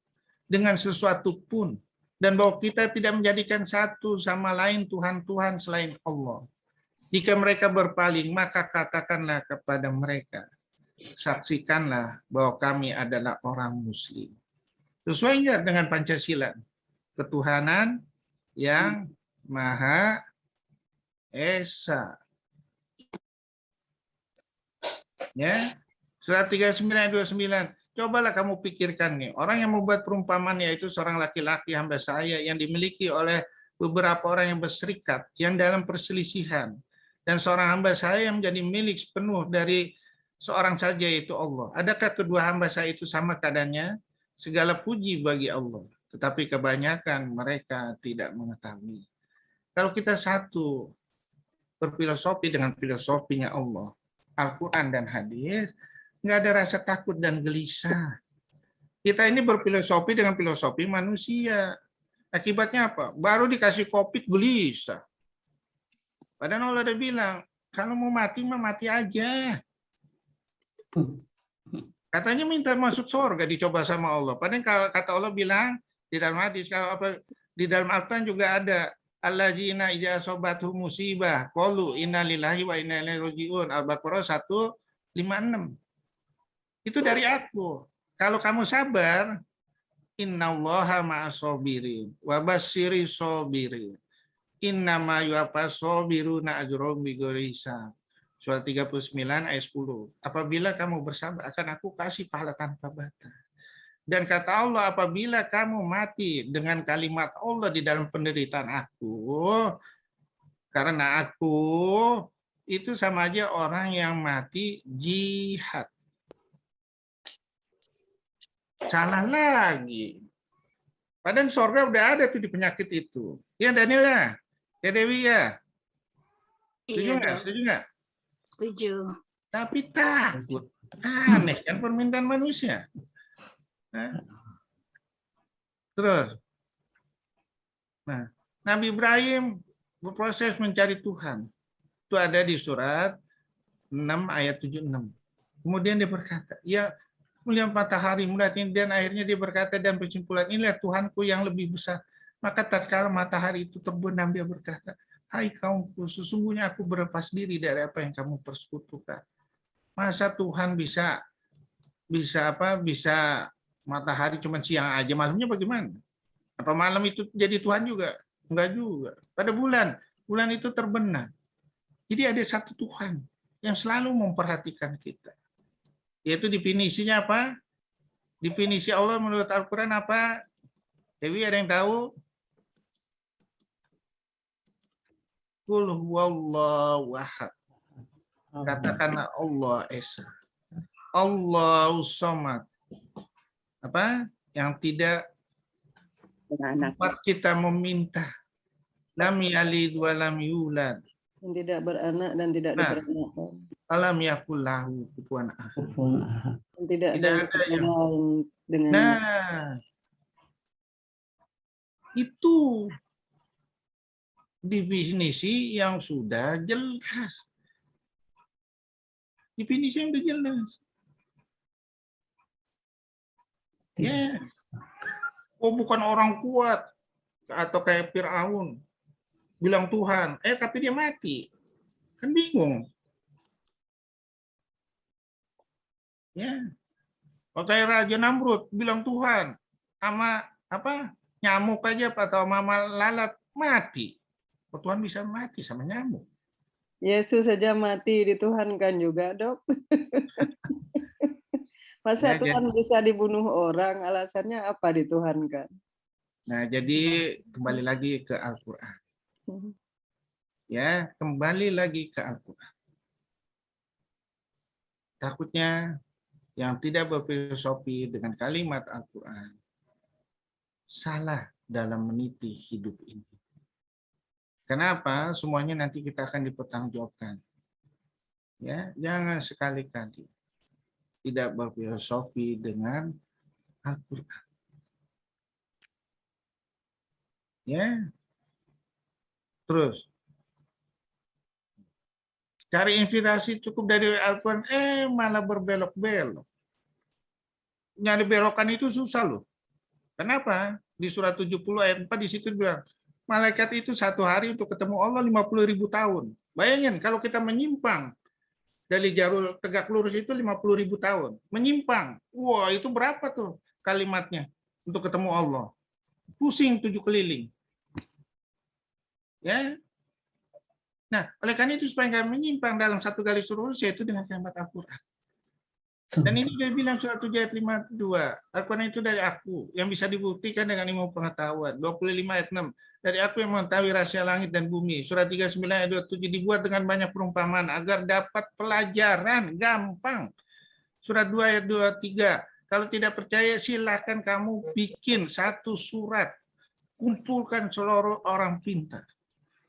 dengan sesuatu pun. Dan bahwa kita tidak menjadikan satu sama lain Tuhan-Tuhan selain Allah. Jika mereka berpaling, maka katakanlah kepada mereka, saksikanlah bahwa kami adalah orang Muslim. Sesuai nggak dengan Pancasila? Ketuhanan yang Maha Esa. Ya, surat 39 29. Cobalah kamu pikirkan nih, orang yang membuat perumpamaan yaitu seorang laki-laki hamba saya yang dimiliki oleh beberapa orang yang berserikat, yang dalam perselisihan, dan seorang hamba saya yang menjadi milik penuh dari seorang saja, yaitu Allah. Adakah kedua hamba saya itu sama keadaannya? Segala puji bagi Allah, tetapi kebanyakan mereka tidak mengetahui. Kalau kita satu berfilosofi dengan filosofinya Allah, Al-Quran dan hadis, nggak ada rasa takut dan gelisah. Kita ini berfilosofi dengan filosofi manusia. Akibatnya apa? Baru dikasih COVID gelisah. Padahal Allah udah bilang, kalau mau mati mah mati aja. Katanya minta masuk surga, dicoba sama Allah. Padahal kalau kata Allah bilang di dalam hadis, kalau apa di dalam Al-Quran juga ada alladzina idza asabatuhum musibah qalu inna lillahi wa inna ilaihi raji'un. Al-Baqarah 156. Itu dari aku. Kalau kamu sabar, innallaha ma'as sabirin wa basyiri sabirin. Innama yuwaffas sabiruna ajrahum bighairi hisab. Surat 39 ayat 10. Apabila kamu bersabar, akan aku kasih pahala tanpa batas. Dan kata Allah, apabila kamu mati dengan kalimat Allah di dalam penderitaan aku, karena aku, itu sama aja orang yang mati jihad. Salah lagi. Padahal surga udah ada tuh di penyakit itu. Ya Daniel ya? Ya Dewi ya? Setuju Iya, nggak? Dok. Setuju nggak? Setuju. Tapi takut. Aneh kan permintaan manusia. Nah. Terus. Nah, Nabi Ibrahim berproses mencari Tuhan. Itu ada di surat 6 ayat 76. Kemudian dia berkata, ya melihat matahari melihat ini, dan akhirnya dia berkata, dan kesimpulan inilah Tuhanku yang lebih besar. Maka tatkala matahari itu terbenam, dia berkata, hai kaumku, sesungguhnya aku berlepas diri dari apa yang kamu persekutukan. Masa Tuhan bisa matahari cuma siang aja, malamnya bagaimana? Apa malam itu jadi Tuhan juga? Enggak juga. Pada bulan itu terbenam. Jadi ada satu Tuhan yang selalu memperhatikan kita. Yaitu definisinya apa? Definisi Allah menurut Al-Quran apa? Dewi ada yang tahu? Qul huwallahu ahad. Katakanlah Allah Esa. Allahus Samad. Apa? Yang tidak tempat kita meminta. Lam yalid wa lam yulad. Yang tidak beranak dan tidak diperanakan. Alam yakul lahu kufuwan ahad. Yang tidak ada yang dengan Nah, itu definisi yang sudah jelas. Definisi yang sudah jelas. Ya. Oh, bukan orang kuat atau kayak Firaun bilang Tuhan, tapi dia mati. Kan bingung. Ya. Kalau kayak Raja Namrud bilang Tuhan, sama apa? Nyamuk aja atau mama lalat mati. Oh, Tuhan bisa mati sama nyamuk. Yesus saja mati dituhankan juga, Dok. Masa Ya, Tuhan bisa dibunuh orang, alasannya apa dituhankan? Nah, jadi kembali lagi ke Al-Quran. Ya, kembali lagi ke Al-Quran. Takutnya yang tidak berfilosofi dengan kalimat Al-Quran salah dalam meniti hidup ini. Kenapa? Semuanya nanti kita akan dipertanggungjawabkan. Ya, jangan sekali-kali tidak berfilosofi dengan Al-Quran. Ya. Terus cari inspirasi cukup dari Al-Quran, malah berbelok-belok. Nyari belokan itu susah loh. Kenapa? Di surat 70 ayat 4 di situ bilang, malaikat itu satu hari untuk ketemu Allah 50.000 tahun. Bayangin kalau kita menyimpang dari jalur tegak lurus itu 50.000 tahun. Menyimpang. Wah, itu berapa tuh kalimatnya untuk ketemu Allah? Pusing 7 keliling. Ya. Nah, oleh karena itu supaya nggak menyimpang dalam satu garis lurus, yaitu dengan kalimat Al-Quran. Dan ini dia bilang surat 7 ayat 52. Al-Quran itu dari aku, yang bisa dibuktikan dengan ilmu pengetahuan. 25 ayat 6. Dari aku yang mengetahui rahasia langit dan bumi. Surat 39 ayat 27 dibuat dengan banyak perumpamaan agar dapat pelajaran gampang. Surat 2 ayat 23. Kalau tidak percaya silakan kamu bikin satu surat. Kumpulkan seluruh orang pintar.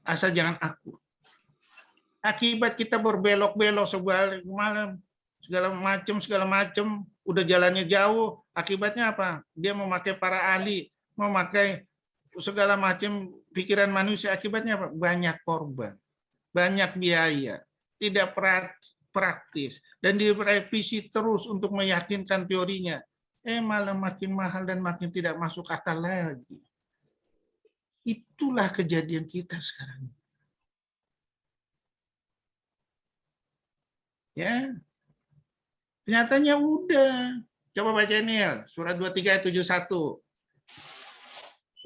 Asal jangan aku. Akibat kita berbelok-belok segala macam, udah jalannya jauh, akibatnya apa? Dia memakai para ahli, memakai segala macam pikiran manusia, akibatnya apa? Banyak korban, banyak biaya, tidak praktis, dan direvisi terus untuk meyakinkan teorinya. Malah makin mahal dan makin tidak masuk akal lagi. Itulah kejadian kita sekarang. Ya, nyatanya udah. Coba baca ini ya, surat 23 ayat 71.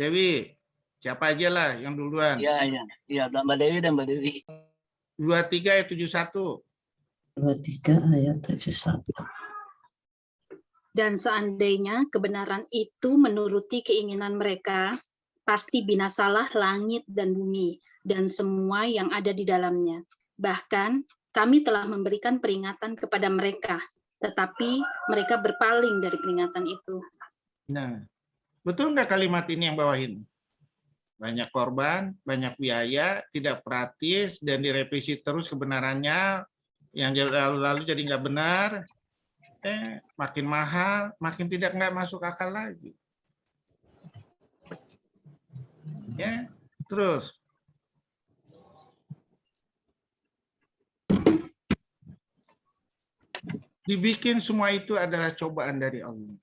Dewi, siapa aja lah yang duluan. Iya, Mbak Dewi dan Mbak Dewi. 23 ayat 71. 23 ayat 71. Dan seandainya kebenaran itu menuruti keinginan mereka, pasti binasalah langit dan bumi, dan semua yang ada di dalamnya. Bahkan kami telah memberikan peringatan kepada mereka, tetapi mereka berpaling dari peringatan itu. Nah, betul nggak kalimat ini yang bawahin? Banyak korban, banyak biaya, tidak praktis, dan direvisi terus kebenarannya, yang lalu jadi nggak benar, makin mahal, makin tidak nggak masuk akal lagi. Ya, terus. Dibikin semua itu adalah cobaan dari Allah.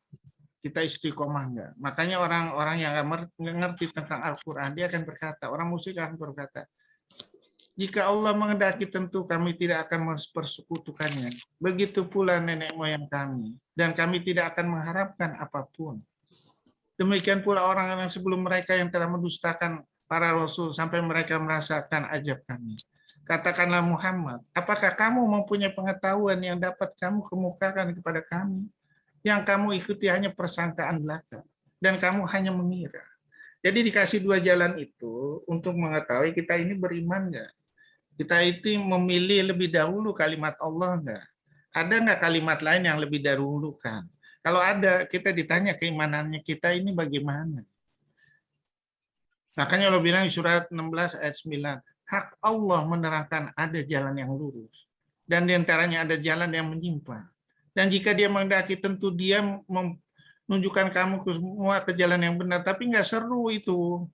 Kita istiqomah enggak? Makanya orang-orang yang nggak ngerti tentang Al-Quran, dia akan berkata, orang musyrik akan berkata, jika Allah menghendaki tentu kami tidak akan mempersekutukannya. Begitu pula nenek moyang kami. Dan kami tidak akan mengharapkan apapun. Demikian pula orang-orang sebelum mereka yang telah mendustakan para rasul sampai mereka merasakan ajab kami. Katakanlah Muhammad, apakah kamu mempunyai pengetahuan yang dapat kamu kemukakan kepada kami? Yang kamu ikuti hanya persangkaan belaka. Dan kamu hanya mengira. Jadi dikasih dua jalan itu untuk mengetahui kita ini beriman nggak? Kita itu memilih lebih dahulu kalimat Allah nggak? Ada nggak kalimat lain yang lebih dahulukan? Kalau ada, kita ditanya keimanannya kita ini bagaimana? Makanya Allah bilang di surat 16 ayat 9, hak Allah menerangkan ada jalan yang lurus. Dan diantaranya ada jalan yang menyimpang. Dan jika dia menghendaki tentu dia menunjukkan kamu ke semua ke jalan yang benar. Tapi nggak seru itu.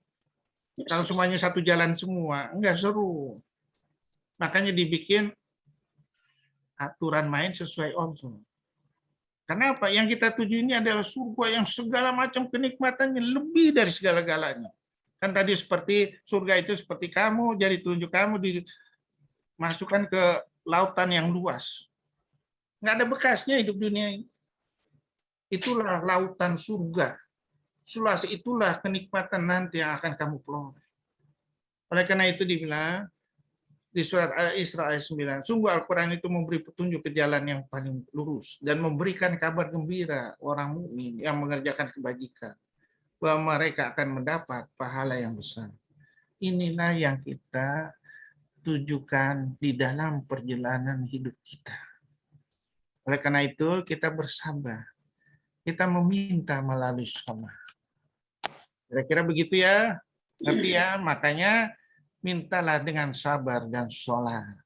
Kalau semuanya satu jalan semua, nggak seru. Makanya dibikin aturan main sesuai Allah. Karena apa? Yang kita tuju ini adalah surga yang segala macam kenikmatannya lebih dari segala-galanya. Kan tadi seperti surga itu seperti kamu, jadi tunjuk kamu dimasukkan ke lautan yang luas. Nggak ada bekasnya hidup dunia ini. Itulah lautan surga. Itulah kenikmatan nanti yang akan kamu peroleh. Oleh karena itu dibilang di surat Al-Isra ayat 9, sungguh Al-Quran itu memberi petunjuk ke jalan yang paling lurus dan memberikan kabar gembira orang mukmin yang mengerjakan kebajikan bahwa mereka akan mendapat pahala yang besar. Inilah yang kita tujukan di dalam perjalanan hidup kita. Oleh karena itu kita bersabar. Kita meminta melalui sholat. Kira-kira begitu ya. Tapi ya makanya mintalah dengan sabar dan sholat.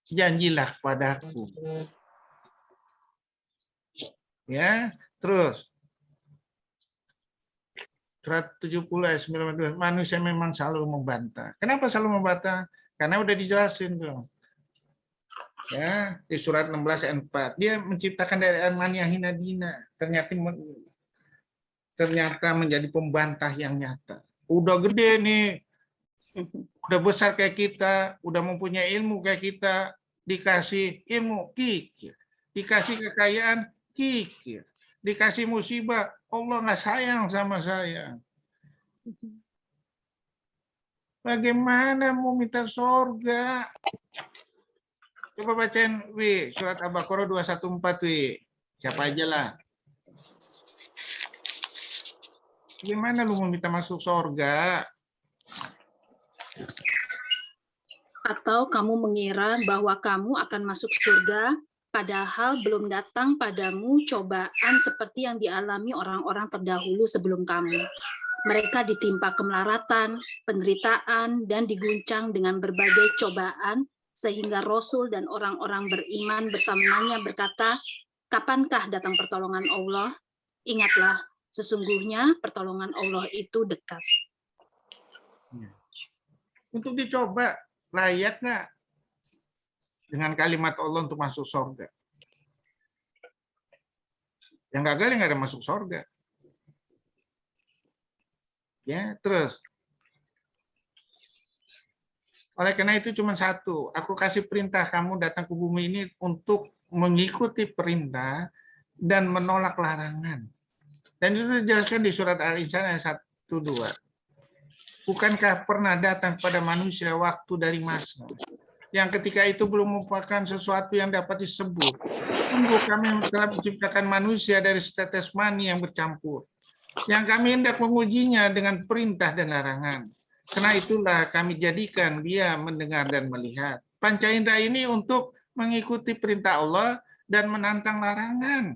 Janjilah padaku. Ya, terus. Surat 70 ayat 92, manusia memang selalu membantah. Kenapa selalu membantah? Karena udah dijelasin tuh. Ya, di surat 16 ayat 4, dia menciptakan dari Armania hina dina, ternyata menjadi pembantah yang nyata. Udah gede nih, udah besar kayak kita, udah mempunyai ilmu kayak kita, dikasih ilmu kikir, dikasih kekayaan kikir, dikasih musibah, Allah nggak sayang sama saya. Bagaimana mau minta surga? Coba bacain, Wi, surat Al-Baqarah 214, Wi. Siapa aja lah. Gimana lu mau minta masuk surga? Atau kamu mengira bahwa kamu akan masuk surga, padahal belum datang padamu cobaan seperti yang dialami orang-orang terdahulu sebelum kamu. Mereka ditimpa kemelaratan, penderitaan, dan diguncang dengan berbagai cobaan, sehingga Rasul dan orang-orang beriman bersamanya berkata, kapankah datang pertolongan Allah? Ingatlah, sesungguhnya pertolongan Allah itu dekat. Untuk dicoba, layak nggak dengan kalimat Allah untuk masuk surga? Yang gagal yang nggak ada masuk surga. Ya, terus. Oleh karena itu cuma satu, aku kasih perintah kamu datang ke bumi ini untuk mengikuti perintah dan menolak larangan. Dan itu dijelaskan di surat Al-Insan ayat 1-2. Bukankah pernah datang kepada manusia waktu dari masa yang ketika itu belum merupakan sesuatu yang dapat disebut. Sungguh kami telah menciptakan manusia dari setetes mani yang bercampur, yang kami hendak mengujinya dengan perintah dan larangan. Karena itulah kami jadikan dia mendengar dan melihat. Panca indera ini untuk mengikuti perintah Allah dan menantang larangan.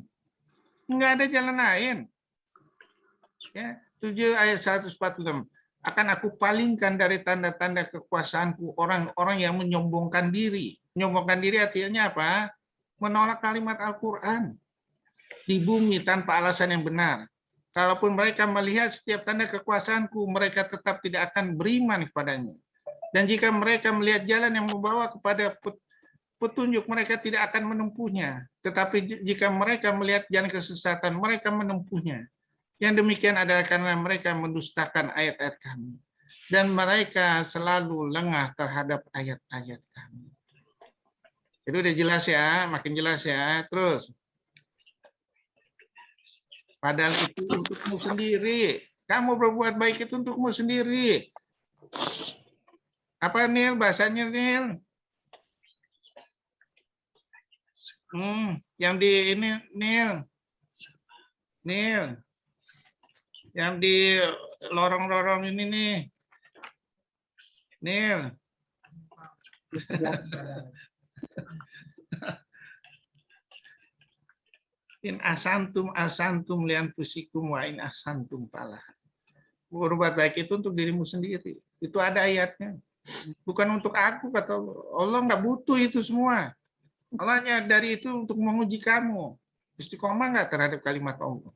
Enggak ada jalan lain. Ya, 7 ayat 146. Akan aku palingkan dari tanda-tanda kekuasaanku orang-orang yang menyombongkan diri. Menyombongkan diri artinya apa? Menolak kalimat Al-Quran di bumi tanpa alasan yang benar. Kalaupun mereka melihat setiap tanda kekuasaanku, mereka tetap tidak akan beriman kepadanya. Dan jika mereka melihat jalan yang membawa kepada petunjuk, mereka tidak akan menempuhnya. Tetapi jika mereka melihat jalan kesesatan, mereka menempuhnya. Yang demikian adalah karena mereka mendustakan ayat-ayat kami. Dan mereka selalu lengah terhadap ayat-ayat kami. Itu udah jelas ya, makin jelas ya. Terus. Padahal itu untukmu sendiri. Kamu berbuat baik itu untukmu sendiri. Apa Nil? Bahasanya Nil? Yang di ini Nil. Nil. Yang di lorong-lorong ini nih. Nil. In asantum lian fusikum wa in asantum falah. Berbuat baik itu untuk dirimu sendiri. Itu ada ayatnya. Bukan untuk aku, kata Allah. Allah nggak butuh itu semua. Allah hanya dari itu untuk menguji kamu. Istiqomah nggak terhadap kalimat Allah.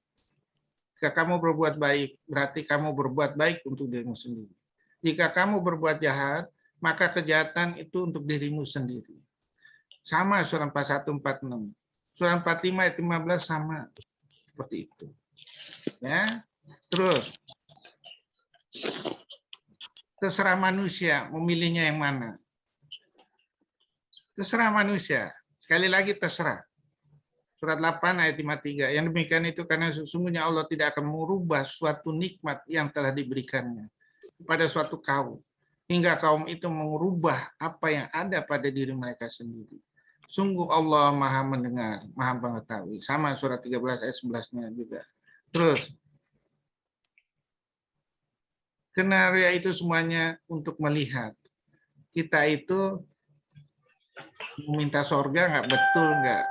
Jika kamu berbuat baik, berarti kamu berbuat baik untuk dirimu sendiri. Jika kamu berbuat jahat, maka kejahatan itu untuk dirimu sendiri. Sama surah 41-46. Surah 45 ayat 15 sama seperti itu. Ya. Terus terserah manusia memilihnya yang mana. Terserah manusia. Sekali lagi terserah. Surat 8 ayat 53. Yang demikian itu karena sesungguhnya Allah tidak akan merubah suatu nikmat yang telah diberikannya kepada suatu kaum hingga kaum itu merubah apa yang ada pada diri mereka sendiri. Sungguh Allah Maha mendengar, Maha mengetahui. Sama surat 13 ayat 11-nya juga. Terus, skenario itu semuanya untuk melihat. Kita itu meminta surga nggak betul nggak?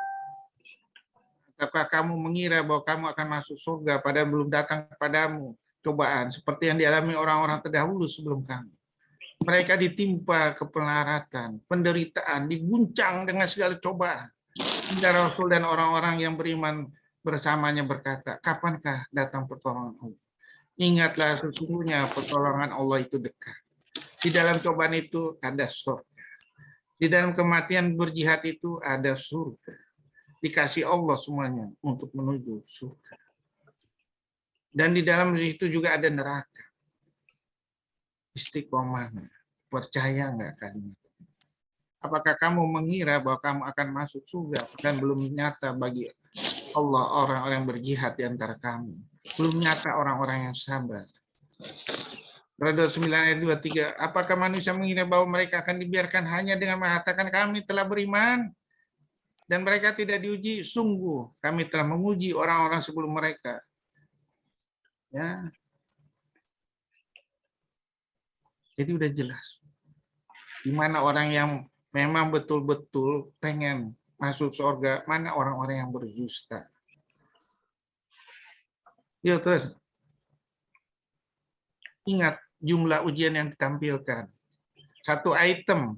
Apakah kamu mengira bahwa kamu akan masuk surga padahal belum datang kepadamu cobaan seperti yang dialami orang-orang terdahulu sebelum kamu? Mereka ditimpa kepelaratan, penderitaan, diguncang dengan segala cobaan. Hingga Rasul dan orang-orang yang beriman bersamanya berkata, kapankah datang pertolongan Allah? Ingatlah sesungguhnya pertolongan Allah itu dekat. Di dalam cobaan itu ada surga. Di dalam kematian berjihad itu ada surga. Dikasih Allah semuanya untuk menuju surga. Dan di dalam itu juga ada neraka. Istiqomah, percaya nggak kalimat? Apakah kamu mengira bahwa kamu akan masuk surga dan belum nyata bagi Allah orang-orang berjihad di antara kamu? Belum nyata orang-orang yang sabar. Surah 29 ayat 23. Apakah manusia mengira bahwa mereka akan dibiarkan hanya dengan mengatakan kami telah beriman dan mereka tidak diuji? Sungguh kami telah menguji orang-orang sebelum mereka. Ya. Jadi udah jelas. Di mana orang yang memang betul-betul pengen masuk surga, mana orang-orang yang berdusta. Yuk terus. Ingat jumlah ujian yang ditampilkan. Satu item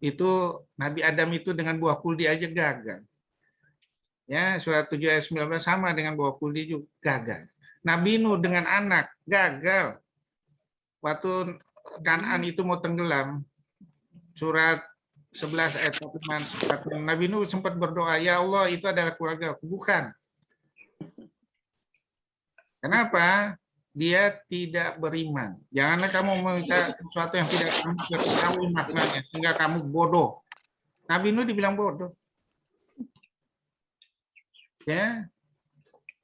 itu Nabi Adam itu dengan buah kuldi aja gagal. Ya, surat 7 ayat 19 sama dengan buah kuldi juga gagal. Nabi Nuh dengan anak gagal. Waktu Kan'an itu mau tenggelam, surat 11 ayat 1, Nabi Nuh sempat berdoa, ya Allah itu adalah keluarga. Bukan. Kenapa? Dia tidak beriman. Janganlah kamu meminta sesuatu yang tidak kamu ketahui maknanya, sehingga kamu bodoh. Nabi Nuh dibilang bodoh. Ya.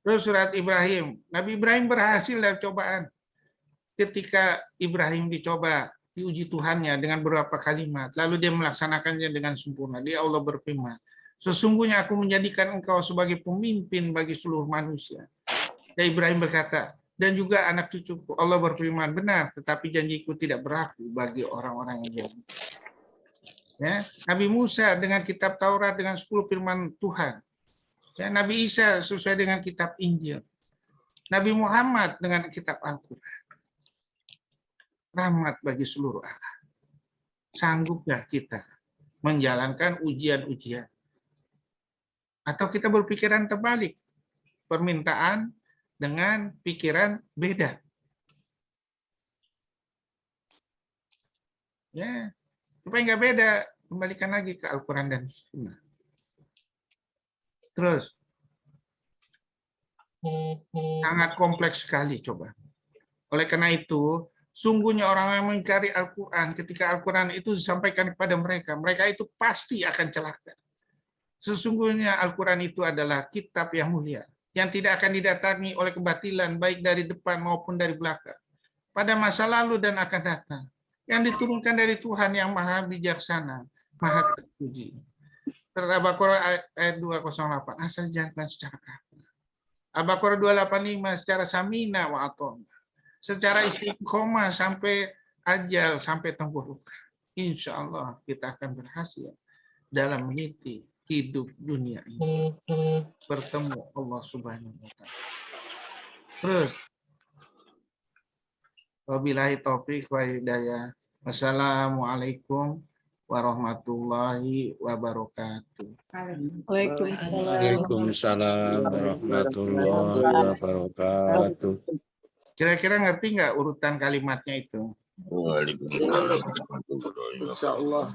Terus surat Ibrahim. Nabi Ibrahim berhasil dalam cobaan. Ketika Ibrahim dicoba, diuji Tuhannya dengan beberapa kalimat, lalu dia melaksanakannya dengan sempurna. Dia Allah berfirman, sesungguhnya aku menjadikan engkau sebagai pemimpin bagi seluruh manusia. Dan Ibrahim berkata, dan juga anak cucuku. Allah berfirman, benar, tetapi janjiku tidak berlaku bagi orang-orang yang jahat. Ya, Nabi Musa dengan kitab Taurat dengan 10 firman Tuhan. Ya, Nabi Isa sesuai dengan kitab Injil. Nabi Muhammad dengan kitab Al-Quran. Rahmat bagi seluruh alam. Sanggupkah kita menjalankan ujian-ujian? Atau kita berpikiran terbalik? Permintaan dengan pikiran beda. Ya, supaya nggak beda, kembalikan lagi ke Al-Quran dan Sunnah. Terus, sangat kompleks sekali coba. Oleh karena itu, sungguhnya orang yang mengingkari Al-Quran, ketika Al-Quran itu disampaikan kepada mereka, mereka itu pasti akan celaka. Sesungguhnya Al-Quran itu adalah kitab yang mulia, yang tidak akan didatangi oleh kebatilan, baik dari depan maupun dari belakang, pada masa lalu dan akan datang, yang diturunkan dari Tuhan yang maha bijaksana, maha terpuji. Al-Baqarah ayat 208, asal jangan secara kafir. Al-Baqarah 285, secara samina wa atom. Secara istiqomah sampai ajal, sampai tempuh. Insya Allah kita akan berhasil dalam meniti hidup dunia ini. Bertemu Allah Subhanahu wa Ta'ala. Terus, wabillahi taufiq wa hidayah. Wassalamualaikum warahmatullahi wabarakatuh. Waalaikumsalam warahmatullahi wabarakatuh. Kira-kira ngerti nggak urutan kalimatnya itu? Waalaikumsalam warahmatullahi wabarakatuh. Insyaallah.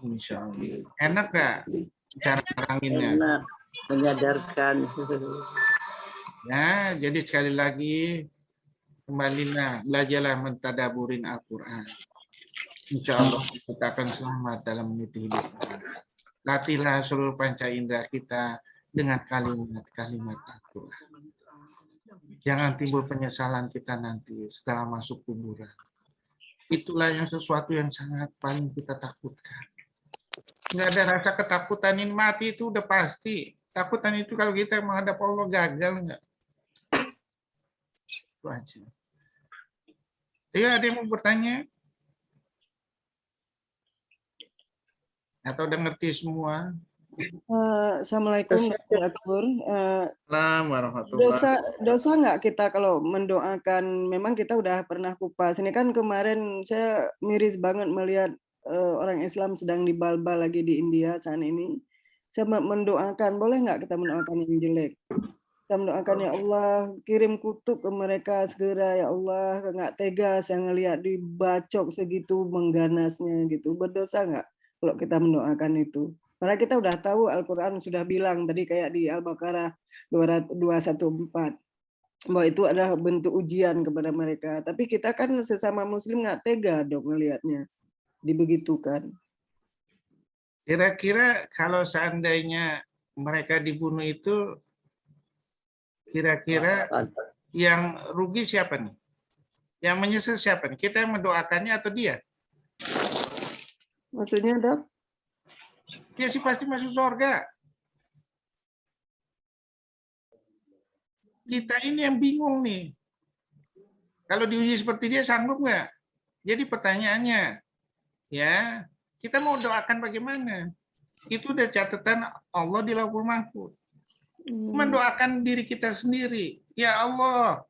Insya Allah. Enak nggak cara neranginnya? Enak, menyadarkan. Ya, jadi sekali lagi kembalilah, belajarlah mentadaburin Al-Quran. Insya Allah kita akan selamat dalam meniti hidup. Latihlah seluruh panca indera kita dengan kalimat-kalimat Al-Quran. Jangan timbul penyesalan kita nanti setelah masuk kuburan. Itulah yang sesuatu yang sangat paling kita takutkan. Nggak ada rasa ketakutan, ini mati itu udah pasti. Takutan itu kalau kita menghadap Allah gagal nggak? Itu aja. Ya, ada yang mau bertanya? Atau udah ngerti semua? Assalamualaikum Dr. Akbar. Dosa nggak kita kalau mendoakan? Memang kita udah pernah kupas. Ini kan kemarin saya miris banget melihat orang Islam sedang dibal-bal lagi di India saat ini. Saya mendoakan, boleh nggak kita mendoakan yang jelek? Kita mendoakan, ya Allah, kirim kutuk ke mereka segera, ya Allah, nggak tega saya ngelihat dibacok segitu mengganasnya gitu. Berdosa nggak kalau kita mendoakan itu? Karena kita udah tahu Al-Quran sudah bilang tadi kayak di Al-Baqarah 214 bahwa itu adalah bentuk ujian kepada mereka. Tapi kita kan sesama Muslim nggak tega dong ngelihatnya dibegitukan. Kira-kira kalau seandainya mereka dibunuh itu, kira-kira yang rugi siapa nih? Yang menyesal siapa? Kita yang mendoakannya atau dia? Maksudnya, Dok? Dia sih pasti masuk surga. Kita ini yang bingung nih. Kalau diuji seperti dia sanggup nggak? Jadi pertanyaannya, ya kita mau doakan bagaimana? Itu udah catatan Allah di Lauhul Mahfuz. Mendoakan diri kita sendiri. Ya Allah,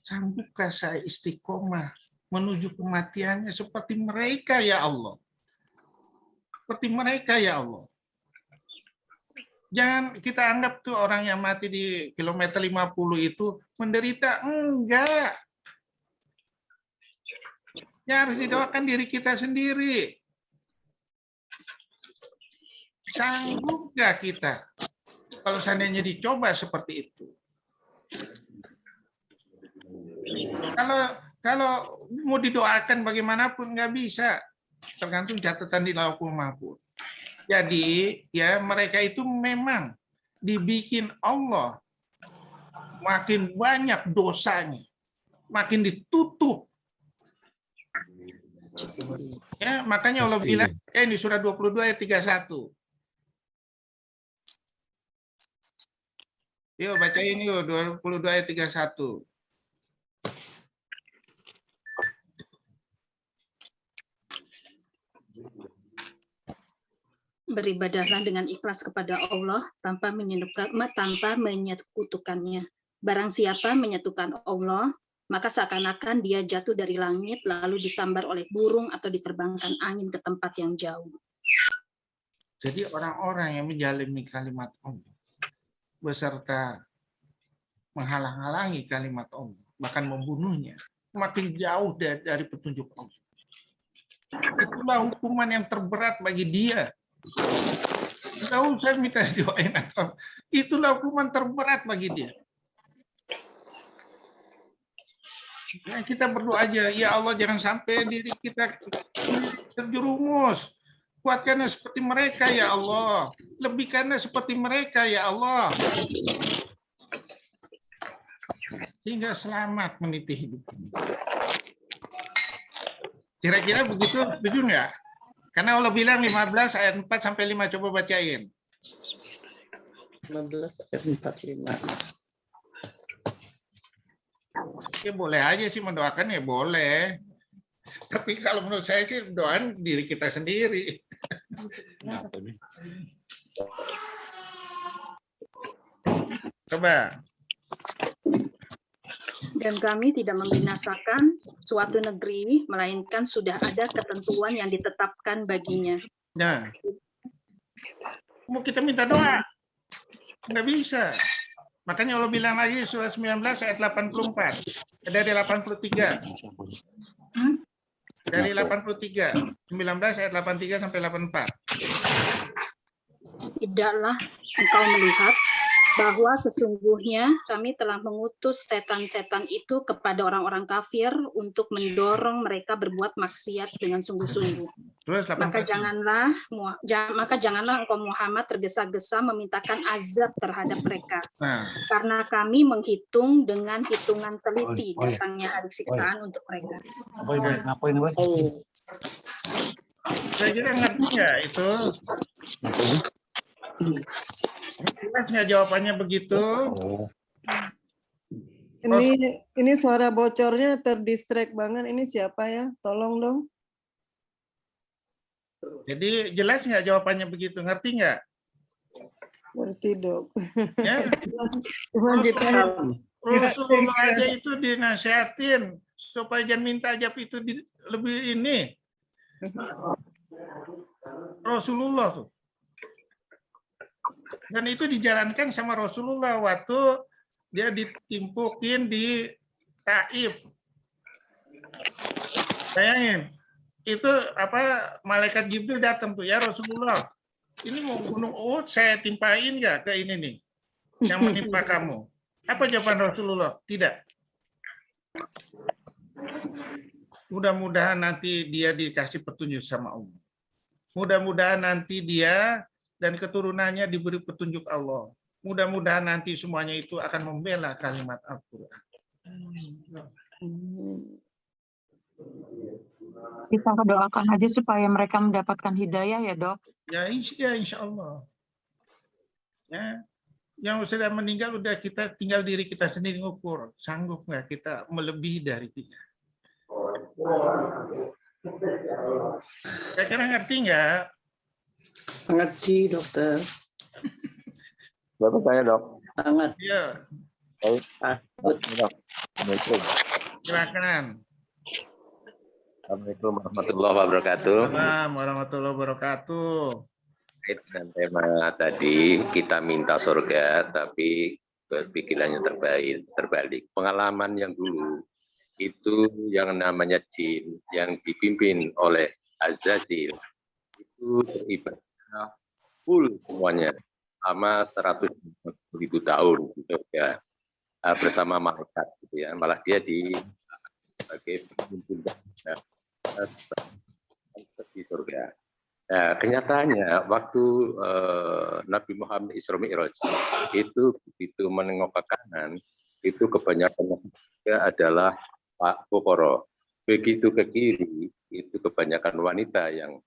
sanggupkah saya istiqomah menuju kematiannya seperti mereka ya Allah? Seperti mereka ya Allah. Jangan kita anggap tuh orang yang mati di kilometer 50 itu menderita. Enggak. Ya harus didoakan diri kita sendiri. Sanggup nggak kita? Kalau seandainya dicoba seperti itu. Kalau mau didoakan bagaimanapun nggak bisa. Tergantung catatan di Lauhul Mahfuz. Jadi ya mereka itu memang dibikin Allah makin banyak dosanya, makin ditutup. Ya, makanya Allah bilang di surah 22 ayat 31. Yuk bacain yuk 22 ayat 31. Beribadahlah dengan ikhlas kepada Allah tanpa menyekutukannya. Barang siapa menyekutukan Allah, maka seakan-akan dia jatuh dari langit lalu disambar oleh burung atau diterbangkan angin ke tempat yang jauh. Jadi orang-orang yang menjalimi kalimat Allah beserta menghalang-halangi kalimat Allah, bahkan membunuhnya, makin jauh dari petunjuk Allah. Itulah hukuman yang terberat bagi dia. Tidak usah minta doain atau itulah hukuman terberat bagi dia. Nah, kita berdoa aja, ya Allah jangan sampai diri kita terjerumus. Kuatkanlah seperti mereka ya Allah. Lebihkanlah seperti mereka ya Allah. Hingga selamat meniti hidup ini. Kira-kira begitu, setuju nggak? Karena Allah bilang 15 ayat 4 sampai 5, coba bacain. 15 ayat 4, 5. Ya boleh aja sih mendoakan ya boleh. Tapi kalau menurut saya sih doain diri kita sendiri. Coba. Dan kami tidak membinasakan suatu negeri, melainkan sudah ada ketentuan yang ditetapkan baginya. Nah, mau kita minta doa, nggak bisa. Makanya Allah bilang lagi surah 19 ayat 84, dari 83. Dari 83, 19 ayat 83 sampai 84. Tidaklah engkau melihat bahwa sesungguhnya kami telah mengutus setan-setan itu kepada orang-orang kafir untuk mendorong mereka berbuat maksiat dengan sungguh-sungguh. Maka janganlah engkau Muhammad tergesa-gesa memintakan azab terhadap mereka. Karena kami menghitung dengan hitungan teliti datangnya hari siksaan untuk mereka. Saya kira ngerti nggak itu? Jelas nggak jawabannya begitu? Ini suara bocornya terdistract banget. Ini siapa ya? Tolong dong. Jadi jelas nggak jawabannya begitu? Ngerti nggak? Ngerti dok. Ya. Rasulullah aja itu dinasihatin supaya jangan minta ajab itu lebih ini. Rasulullah tuh. Dan itu dijalankan sama Rasulullah waktu dia ditimpukin di Taif. Bayangin, itu apa malaikat Jibril datang tuh, ya Rasulullah, ini mau gunung Uhud saya timpain nggak ke ini nih, yang menimpa kamu? Apa jawaban Rasulullah? Tidak. Mudah-mudahan nanti dia dikasih petunjuk sama Allah. Mudah-mudahan nanti dia dan keturunannya diberi petunjuk Allah. Mudah-mudahan nanti semuanya itu akan membela kalimat Al-Quran. Kita doakan aja supaya mereka mendapatkan hidayah ya, Dok. Ya insya Allah. Ya, yang sudah meninggal udah kita tinggal diri kita sendiri ngukur. Sanggup nggak kita melebihi dari dia? Kira-kira ngerti nggak? Mengerti, dokter. Bapak saya, Dok. Sangat. Iya, Dok. Assalamualaikum. silakan. Assalamualaikum warahmatullahi wabarakatuh. Assalamualaikum warahmatullahi wabarakatuh. Terkait dengan tema tadi, kita minta surga, tapi pikirannya terbalik. Pengalaman yang dulu, itu yang namanya jin, yang dipimpin oleh Azazil, itu beribadah full semuanya, selama 100.000 tahun, gitu ya, bersama malaikat, gitu ya. Malah dia sebagai pemimpin di surga. Nah, kenyataannya waktu Nabi Muhammad Isra Mi'raj itu begitu menengok ke kanan, itu kebanyakan adalah Pak Bokoro. Begitu ke kiri, itu kebanyakan wanita yang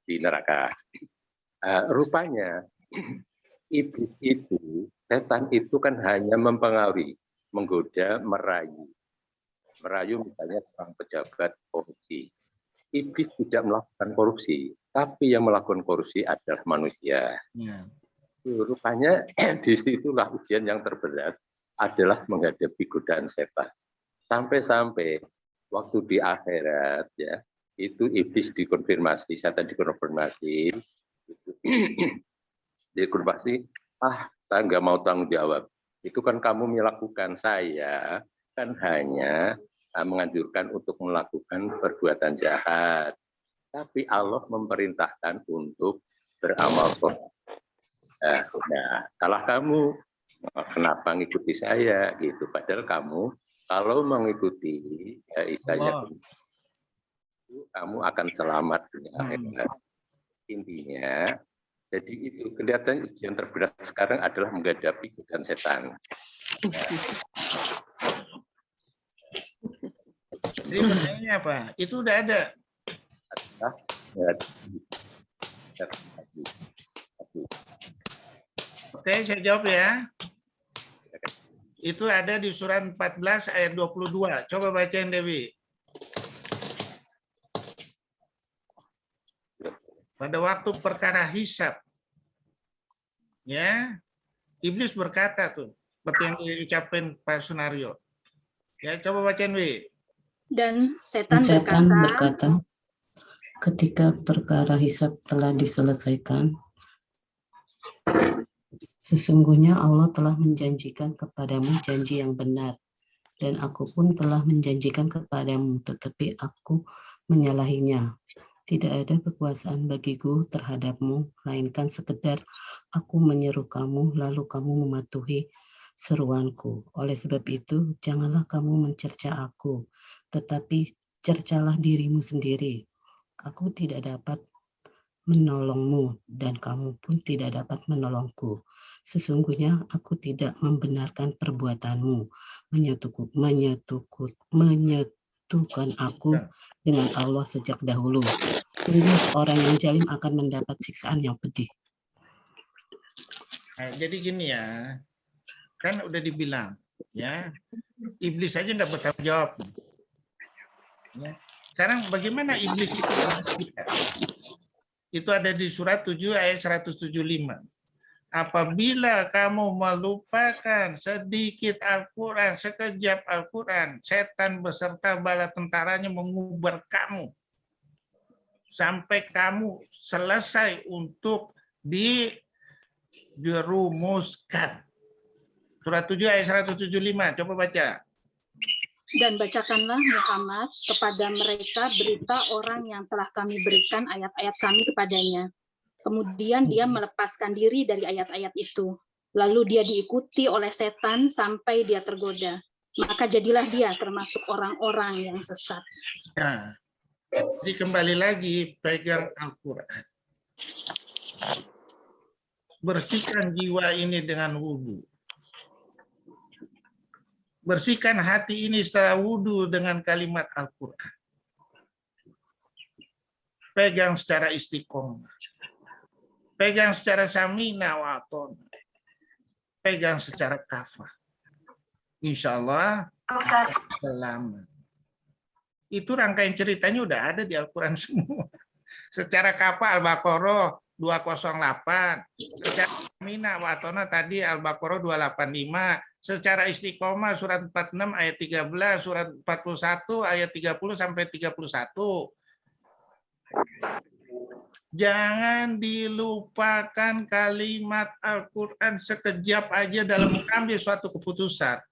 di neraka. Rupanya iblis itu, setan itu kan hanya mempengaruhi, menggoda, merayu misalnya orang pejabat korupsi. Iblis tidak melakukan korupsi, tapi yang melakukan korupsi adalah manusia. Ya. Rupanya disitulah ujian yang terberat adalah menghadapi godaan setan. Sampai-sampai waktu di akhirat, ya, itu iblis dikonfirmasi, setan dikonfirmasi, saya nggak mau tanggung jawab. Itu kan kamu melakukan, saya kan hanya menganjurkan untuk melakukan perbuatan jahat. Tapi Allah memerintahkan untuk beramal soleh. Nah, salah kamu, kenapa ngikuti saya gitu? Padahal kamu kalau mengikuti saya, kamu akan selamat dunia akhirat. Intinya, jadi itu kelihatan ujian terberat sekarang adalah menghadapi godaan setan. Jadi pertanyaannya apa? Itu udah ada. Oke, saya jawab ya. Itu ada di surat 14 ayat 22. Coba bacain, Dewi. Pada waktu perkara hisab, ya, iblis berkata tuh, seperti yang diucapin Pak Sunario. Ya, coba bacain, Wi. Dan setan berkata, ketika perkara hisab telah diselesaikan, sesungguhnya Allah telah menjanjikan kepadamu janji yang benar, dan aku pun telah menjanjikan kepadamu, tetapi aku menyalahinya. Tidak ada kekuasaan bagiku terhadapmu, melainkan sekedar aku menyeru kamu, lalu kamu mematuhi seruanku. Oleh sebab itu, janganlah kamu mencerca aku, tetapi cercalah dirimu sendiri. Aku tidak dapat menolongmu, dan kamu pun tidak dapat menolongku. Sesungguhnya aku tidak membenarkan perbuatanmu, menyatukan aku dengan Allah sejak dahulu. Sungguh orang yang zalim akan mendapat siksaan yang pedih. Nah, jadi gini ya, kan udah dibilang, ya, iblis aja nggak bertanggung jawab. Ya. Sekarang bagaimana iblis itu? Itu ada di surat 7 ayat 175. Apabila kamu melupakan sedikit Al-Quran, sekejap Al-Quran, setan beserta bala tentaranya mengubar kamu. Sampai kamu selesai untuk dijerumuskan. Surat 7 ayat 175, coba baca. Dan bacakanlah Muhammad kepada mereka berita orang yang telah kami berikan ayat-ayat kami kepadanya. Kemudian dia melepaskan diri dari ayat-ayat itu. Lalu dia diikuti oleh setan sampai dia tergoda. Maka jadilah dia termasuk orang-orang yang sesat. Nah, jadi kembali lagi pegang Al-Quran. Bersihkan jiwa ini dengan wudhu. Bersihkan hati ini setelah wudhu dengan kalimat Al-Quran. Pegang secara istiqomah. Pegang secara samina wa atona. Pegang secara kafah. Insya Allah selamat. Itu rangkaian ceritanya udah ada di Al-Quran semua. Secara kafah Al-Baqarah 208. Secara samina wa atona tadi Al-Baqarah 285. Secara istiqomah surat 46 ayat 13, surat 41 ayat 30 sampai 31. Jangan dilupakan kalimat Al-Quran sekejap aja dalam mengambil suatu keputusan.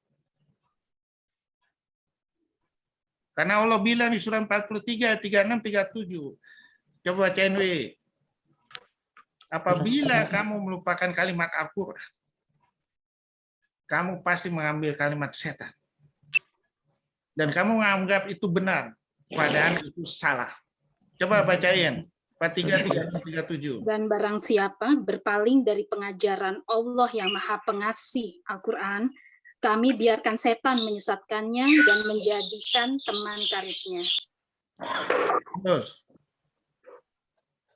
Karena Allah bilang di surat 43, 36, 37. Coba bacain, Wi. Apabila kamu melupakan kalimat Al-Quran, kamu pasti mengambil kalimat setan. Dan kamu menganggap itu benar, padahal itu salah. Coba bacain. 43, 37. Dan barang siapa berpaling dari pengajaran Allah yang Maha Pengasih Al-Quran, kami biarkan setan menyesatkannya dan menjadikan teman karibnya. Terus.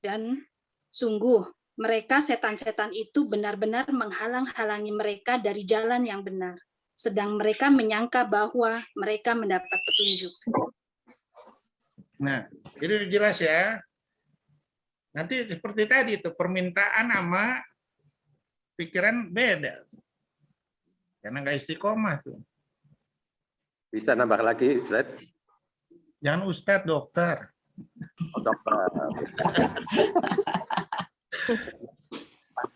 Dan sungguh mereka setan-setan itu benar-benar menghalang-halangi mereka dari jalan yang benar, sedang mereka menyangka bahwa mereka mendapat petunjuk. Nah, jadi jelas ya. Nanti seperti tadi itu permintaan sama pikiran beda. Karena nggak istiqomah tuh. Bisa nambah lagi, Ustaz? Jangan Ustadz, dokter. Oh, dokter.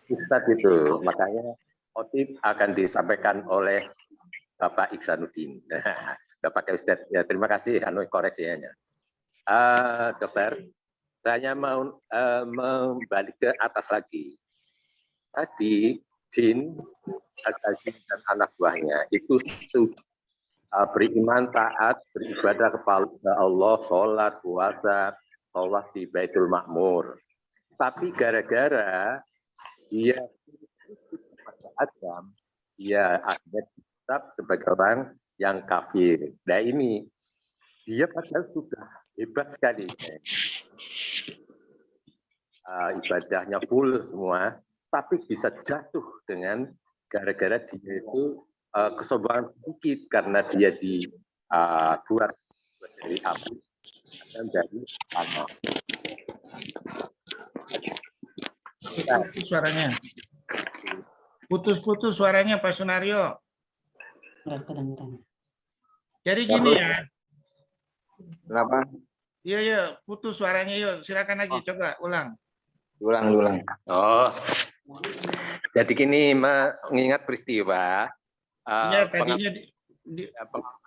Ustadz itu, makanya khotib akan disampaikan oleh Bapak Iksanuddin. Nggak pakai Ustadz. Ya, terima kasih koreksinya. Dokter, saya mau kembali ke atas lagi. Tadi jin, dan anak buahnya itu beriman, taat, beribadah kepada Allah, sholat, puasa, tawaf di Baitul Ma'mur. Tapi gara-gara dia kepada Adam, dia akhirnya tetap sebagai orang yang kafir. Nah ini, dia padahal sudah hebat sekali. Ibadahnya full semua, tapi bisa jatuh dengan gara-gara dia itu kesombongan sedikit karena dia dibuat dari api dan dari tanah. Putus suaranya. Putus-putus suaranya Pak Sunario. Jadi gini ya. Kenapa? Iya, putus suaranya yuk. Silakan lagi, coba ulang. Ulang. Oh, jadi gini, mengingat peristiwa Iya, tadinya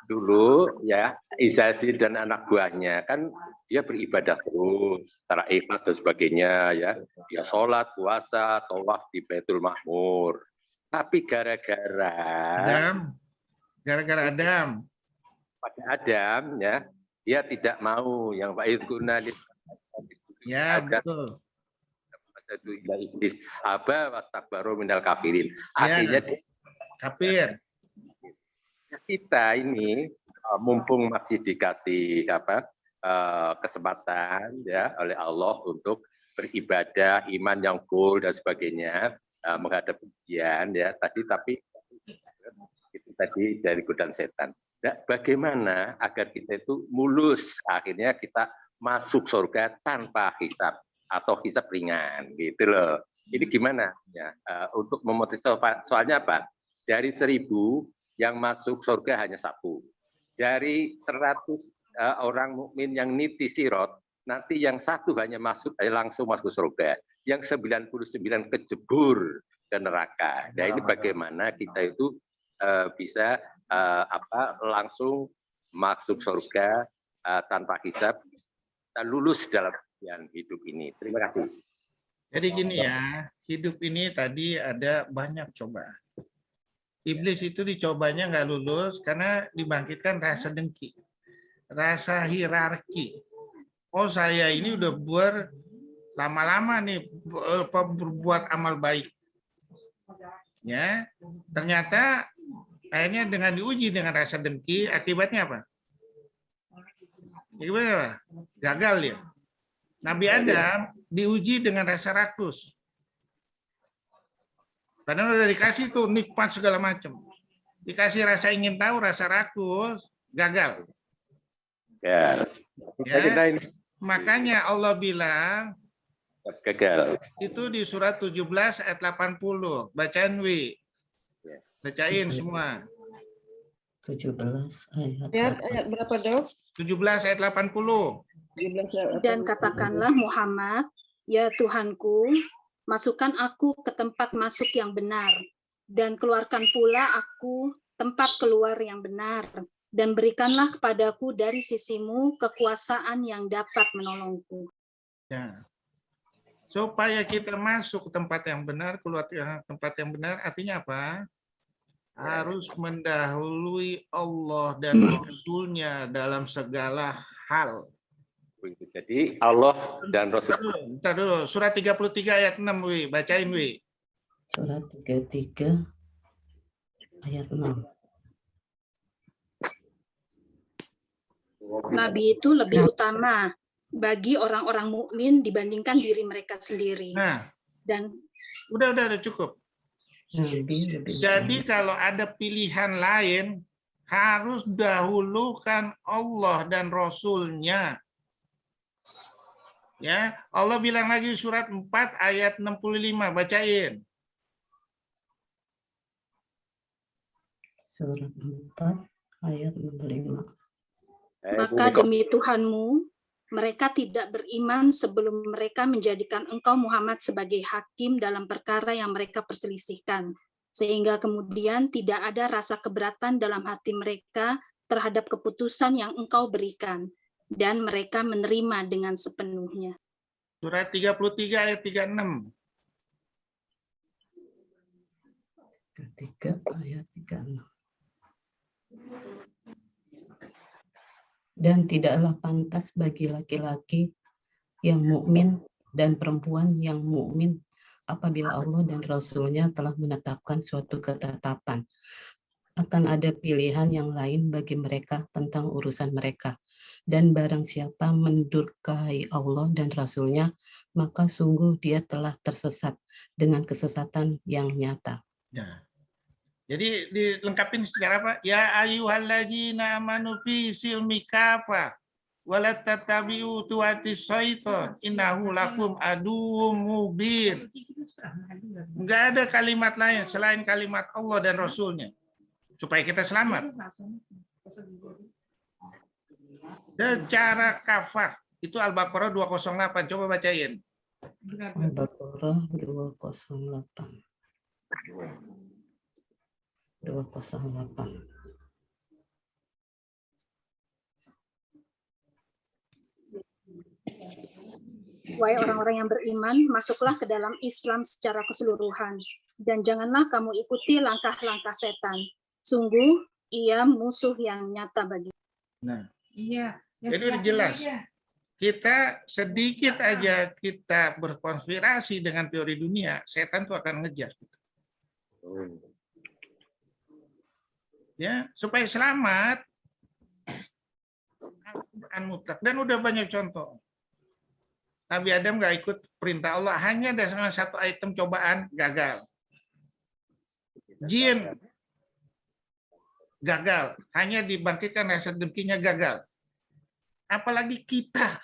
dulu ya, Izazid dan anak buahnya kan dia beribadah terus, secara ikhlas dan sebagainya ya, dia sholat, puasa, tawaf di Baitul Ma'mur. Tapi gara-gara Adam, pada Adam ya, dia tidak mau yang baik guna. Ya betul. Iblis aba wastakbaru minal kafirin. Artinya kafir. Kita ini mumpung masih dikasih kesempatan ya oleh Allah untuk beribadah, iman yang full dan sebagainya, menghadap ujian ya tapi itu tadi dari godaan setan. Nah, bagaimana agar kita itu mulus, akhirnya kita masuk surga tanpa hisab atau hisab ringan gitu loh. Ini gimana ya untuk memotivasi, soalnya apa? Dari 1000 yang masuk surga hanya 1. Dari 100 orang mukmin yang niti sirot, nanti yang 1 hanya masuk langsung masuk surga. Yang 99 kejebur ke neraka. Nah, ini bagaimana kita itu bisa langsung masuk surga tanpa hisab, kita lulus dalam hidup ini. Terima kasih. Jadi gini ya, hidup ini tadi ada banyak cobaan. Iblis itu dicobanya nggak lulus karena dibangkitkan rasa dengki, rasa hierarki. Oh saya ini udah lama-lama nih berbuat amal baik. Ya, ternyata Akhirnya dengan diuji dengan rasa dengki, akibatnya apa? Akibatnya apa? Gagal dia. Nabi Adam diuji dengan rasa rakus. Karena udah dikasih tuh nikmat segala macam. Dikasih rasa ingin tahu, rasa rakus, gagal. Ya. Kita ini Makanya Allah bilang gagal. itu di surat 17 ayat 80. Bacain Wi. Bacain semua. 17 ayat Ayat berapa, Dok? 17 ayat 80. 17 ayat Dan 80. katakanlah Muhammad, ya Tuhanku, masukkan aku ke tempat masuk yang benar, dan keluarkan pula aku tempat keluar yang benar, dan berikanlah kepadaku dari sisimu kekuasaan yang dapat menolongku. Ya. Supaya kita masuk ke tempat yang benar, keluar tempat yang benar, artinya apa? Harus mendahului Allah dan Rasul-Nya dalam segala hal. Jadi Allah dan Rasul. Bentar dulu, surat 33 ayat 6, Wi. Bacain, Wi. Surat 33 ayat 6. Nabi itu lebih utama bagi orang-orang mukmin dibandingkan diri mereka sendiri. Nah, Dan udah cukup. Nabi lebih Jadi kalau ada pilihan lain, harus dahulukan Allah dan Rasul-Nya. Ya, Allah bilang lagi surat 4 ayat 65, bacain. Surat 4 ayat 65. maka demi Tuhanmu, mereka tidak beriman sebelum mereka menjadikan engkau Muhammad sebagai hakim dalam perkara yang mereka perselisihkan, sehingga kemudian tidak ada rasa keberatan dalam hati mereka terhadap keputusan yang engkau berikan, dan mereka menerima dengan sepenuhnya. Surat 33 ayat 36. 3 ayat 36. Dan tidaklah pantas bagi laki-laki yang mukmin dan perempuan yang mukmin apabila Allah dan Rasul-Nya telah menetapkan suatu ketetapan. Akan ada pilihan yang lain bagi mereka tentang urusan mereka. Dan barang siapa mendurkai Allah dan Rasul-Nya, maka sungguh dia telah tersesat dengan kesesatan yang nyata. Ya. Jadi dilengkapin secara apa? Ya ayyuhalladzina amanu fi silmi kafa wala tattabi'u tuwatis syaiton innahu lakum aduwwum mubin. Enggak ada kalimat lain selain kalimat Allah dan Rasul-Nya supaya kita selamat. Secara kafah itu Al-Baqarah 208. Coba bacain. Al-Baqarah 208. 208. Wahai orang-orang yang beriman, masuklah ke dalam Islam secara keseluruhan, dan janganlah kamu ikuti langkah-langkah setan. Sungguh, ia musuh yang nyata bagi. Nah, Iya. jadi udah jelas. Kita sedikit aja kita berkonspirasi dengan teori dunia, setan tuh akan ngejar. Ya, supaya selamat. Al-Quran mutlak. Dan udah banyak contoh. Nabi Adam nggak ikut perintah Allah, hanya dengan satu item cobaan, gagal. Jin, gagal. Hanya dibangkitkan rasa dengkinya, gagal. Apalagi kita.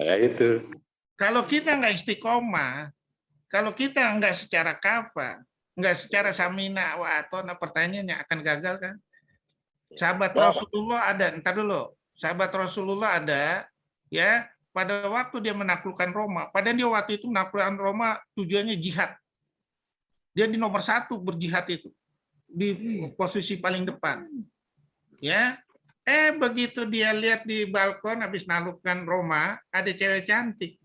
Ya itu. Kalau kita nggak istiqomah, kalau kita nggak secara kafah, nggak secara samina wa atona, pertanyaannya akan gagal kan? Sahabat Rasulullah ada, entar dulu. Sahabat Rasulullah ada, ya, pada waktu dia menaklukkan Roma. Padahal dia waktu itu menaklukkan Roma tujuannya jihad. Dia di nomor 1 berjihad itu, di posisi paling depan. Ya, begitu dia lihat di balkon habis naklukkan Roma, ada cewek cantik.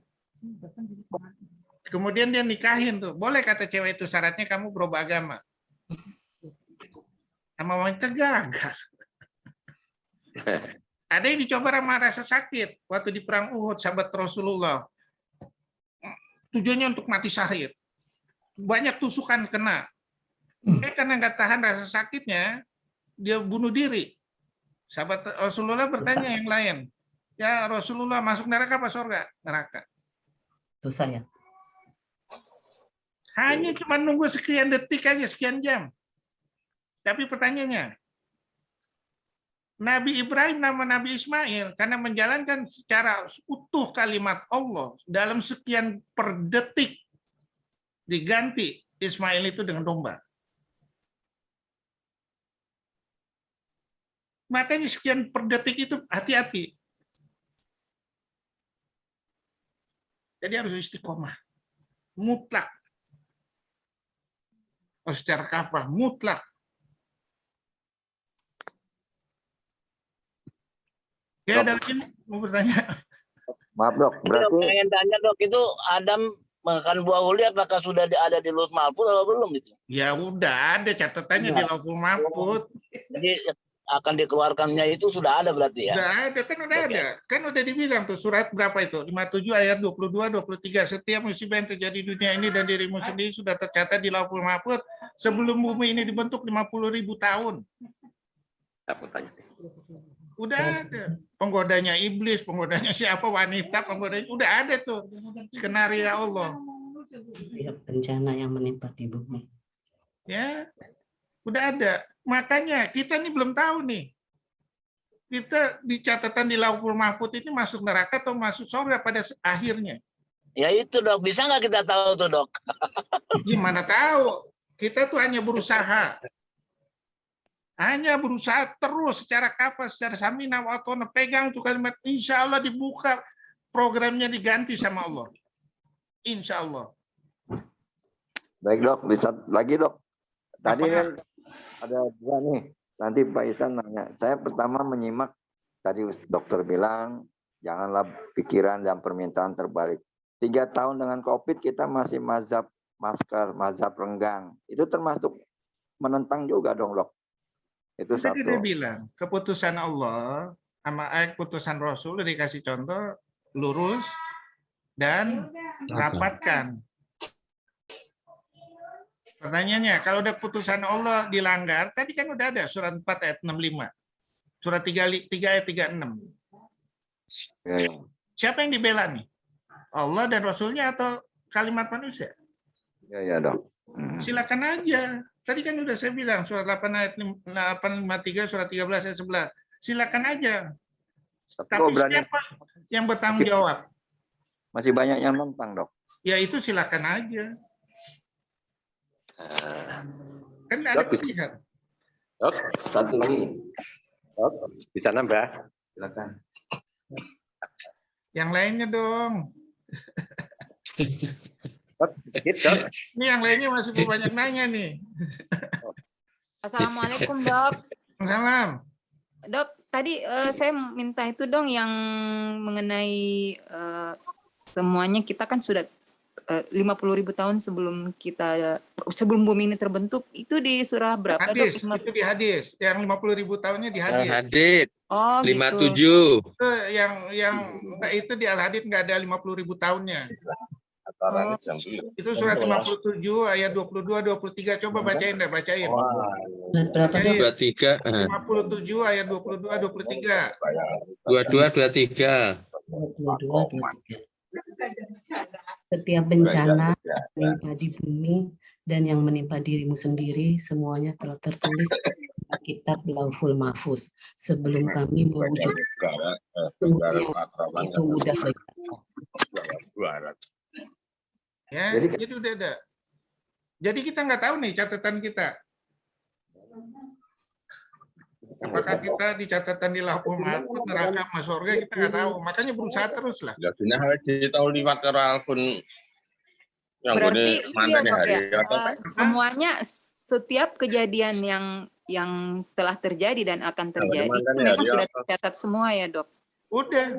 Kemudian dia nikahin tuh. Boleh kata cewek itu syaratnya kamu berubah agama. Sama wanita gagal. Ada yang dicoba sama rasa sakit waktu di perang Uhud, sahabat Rasulullah. Tujuannya untuk mati syahid. Banyak tusukan kena. Karena nggak tahan rasa sakitnya, dia bunuh diri. Sahabat Rasulullah bertanya yang lain, ya Rasulullah, masuk neraka apa surga? Neraka. Dosa ya. Hanya cuma nunggu sekian detik aja, sekian jam. Tapi pertanyaannya, Nabi Ibrahim nama Nabi Ismail karena menjalankan secara utuh kalimat Allah dalam sekian per detik, diganti Ismail itu dengan domba. Makanya sekian per detik itu hati-hati. Jadi harus istiqomah. Mutlak. Secara kafah, mutlak. Ya, ada lagi mau bertanya. Maaf dok, berarti pengen tanya dok, itu Adam makan buah uli apakah sudah ada di Lauhul Mahfuz atau belum itu? Ya udah ada catatannya di Lauhul Mahfuz. Jadi akan dikeluarkannya itu sudah ada berarti ya? Sudah ada, kan udah ada. Kan udah dibilang tuh surat berapa itu? 57 ayat 22, 23. Setiap musibah yang terjadi di dunia ini dan dirimu sendiri sudah tercatat di Lauhul Mahfuz sebelum bumi ini dibentuk 50.000 tahun. Aku tanya. Udah ada. Penggodanya iblis, penggodanya siapa, wanita, penggodanya udah ada tuh. Skenario Allah. Setiap bencana yang menimpa di bumi. Ya. Udah ada. Makanya kita nih belum tahu nih. Kita di catatan di Lauhul Mahfuz ini masuk neraka atau masuk surga pada akhirnya. Ya itu dok, bisa nggak kita tahu tuh dok? Gimana tahu? Kita tuh hanya berusaha. Hanya berusaha terus secara kafah, secara samina wa atona, pegang tuh kalimat, insya Allah dibuka, programnya diganti sama Allah. Insya Allah. Baik dok, bisa lagi dok. Tadi Apa? kan ada dua nih. Nanti Pak Ihsan nanya. Saya pertama menyimak tadi dokter bilang janganlah pikiran dan permintaan terbalik. 3 tahun dengan COVID kita masih mazhab masker, mazhab renggang. Itu termasuk menentang juga dong dok. Itu Kita satu. tidak bilang keputusan Allah sama keputusan Rasul dikasih contoh lurus dan rapatkan. Pertanyaannya, kalau udah putusan Allah dilanggar, tadi kan udah ada surat 4 ayat 65. Surat 3 ayat 36. Ya, ya. Siapa yang dibela nih? Allah dan Rasulnya atau kalimat manusia? Ya, ya dok. Silakan aja. Tadi kan udah saya bilang surat 8 ayat 853, surat 13 ayat 11. Silakan aja. Tapi siapa yang bertanggung jawab? Masih banyak yang nentang dok. Ya itu silakan aja. Kan ada pilihan. Dok, satu lagi. Dok, bisa nambah? Silakan. Yang lainnya dong. Ini yang lainnya masih banyak nanya nih. Assalamualaikum dok. Salam. Dok, tadi saya minta itu dong yang mengenai semuanya kita kan sudah 50.000 tahun sebelum bumi ini terbentuk, itu di surah berapa Hadis, dok? itu di hadis. Yang 50.000 tahunnya di hadis. Hadid. Oh 57. gitu. Itu yang itu di Al-Hadid nggak ada 50.000 tahunnya. Itu surat 57 ayat 22 23. Coba bacain deh, bacain. Berapa dok? 23. 57 ayat 22 23. 22 23. 22, 23. Setiap bencana menimpa di bumi dan yang menimpa dirimu sendiri semuanya telah tertulis di kitab Lauhul Mahfuz sebelum kami mewujudkan itu mudah bagi Ya, jadi udah ada. Jadi kita nggak tahu nih catatan kita. Apakah kita di catatan di Lauhul Mahfuz, neraka, sama surga, kita nggak tahu. Makanya berusaha terus lah. Ya guna di tahu liwat karo alfun. Berarti itu ya dok ya. Semuanya setiap kejadian yang telah terjadi dan akan terjadi itu memang sudah tercatat semua ya dok. Udah.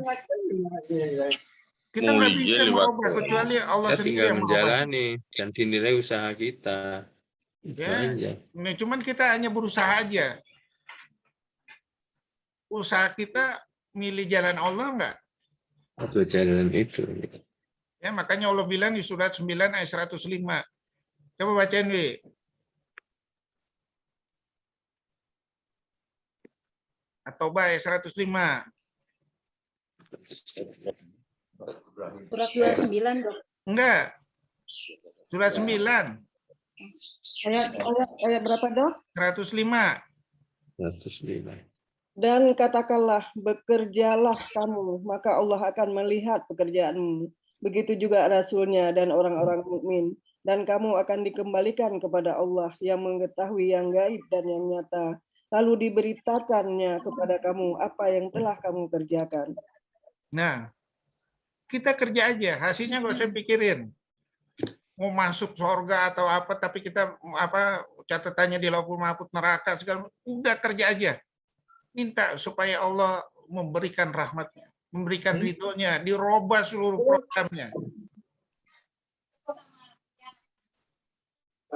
Kita nggak bisa merubah kecuali Allah kita sendiri tinggal yang menjalani dan dinilai usaha kita. Itu ya. aja. Nah, cuman kita hanya berusaha aja. Usaha kita milih jalan Allah enggak? Atau jalan itu. Ya, makanya Allah bilang di surat 9 ayat 105. Coba bacain, Wi. At-Taubah ayat 105. Surat 29, Dok. Enggak. Surat 9. Ayat berapa, Dok? 105. 105. Dan katakanlah, bekerjalah kamu, maka Allah akan melihat pekerjaanmu. Begitu juga Rasulnya dan orang-orang mukmin. Dan kamu akan dikembalikan kepada Allah yang mengetahui yang gaib dan yang nyata. Lalu diberitakannya kepada kamu apa yang telah kamu kerjakan. Nah, kita kerja aja, hasilnya nggak usah pikirin. Mau masuk surga atau apa, tapi kita catatannya di Lauhul Mahfuz neraka segala, udah kerja aja. Minta supaya Allah memberikan rahmatnya, memberikan ridhonya, dirubah seluruh programnya.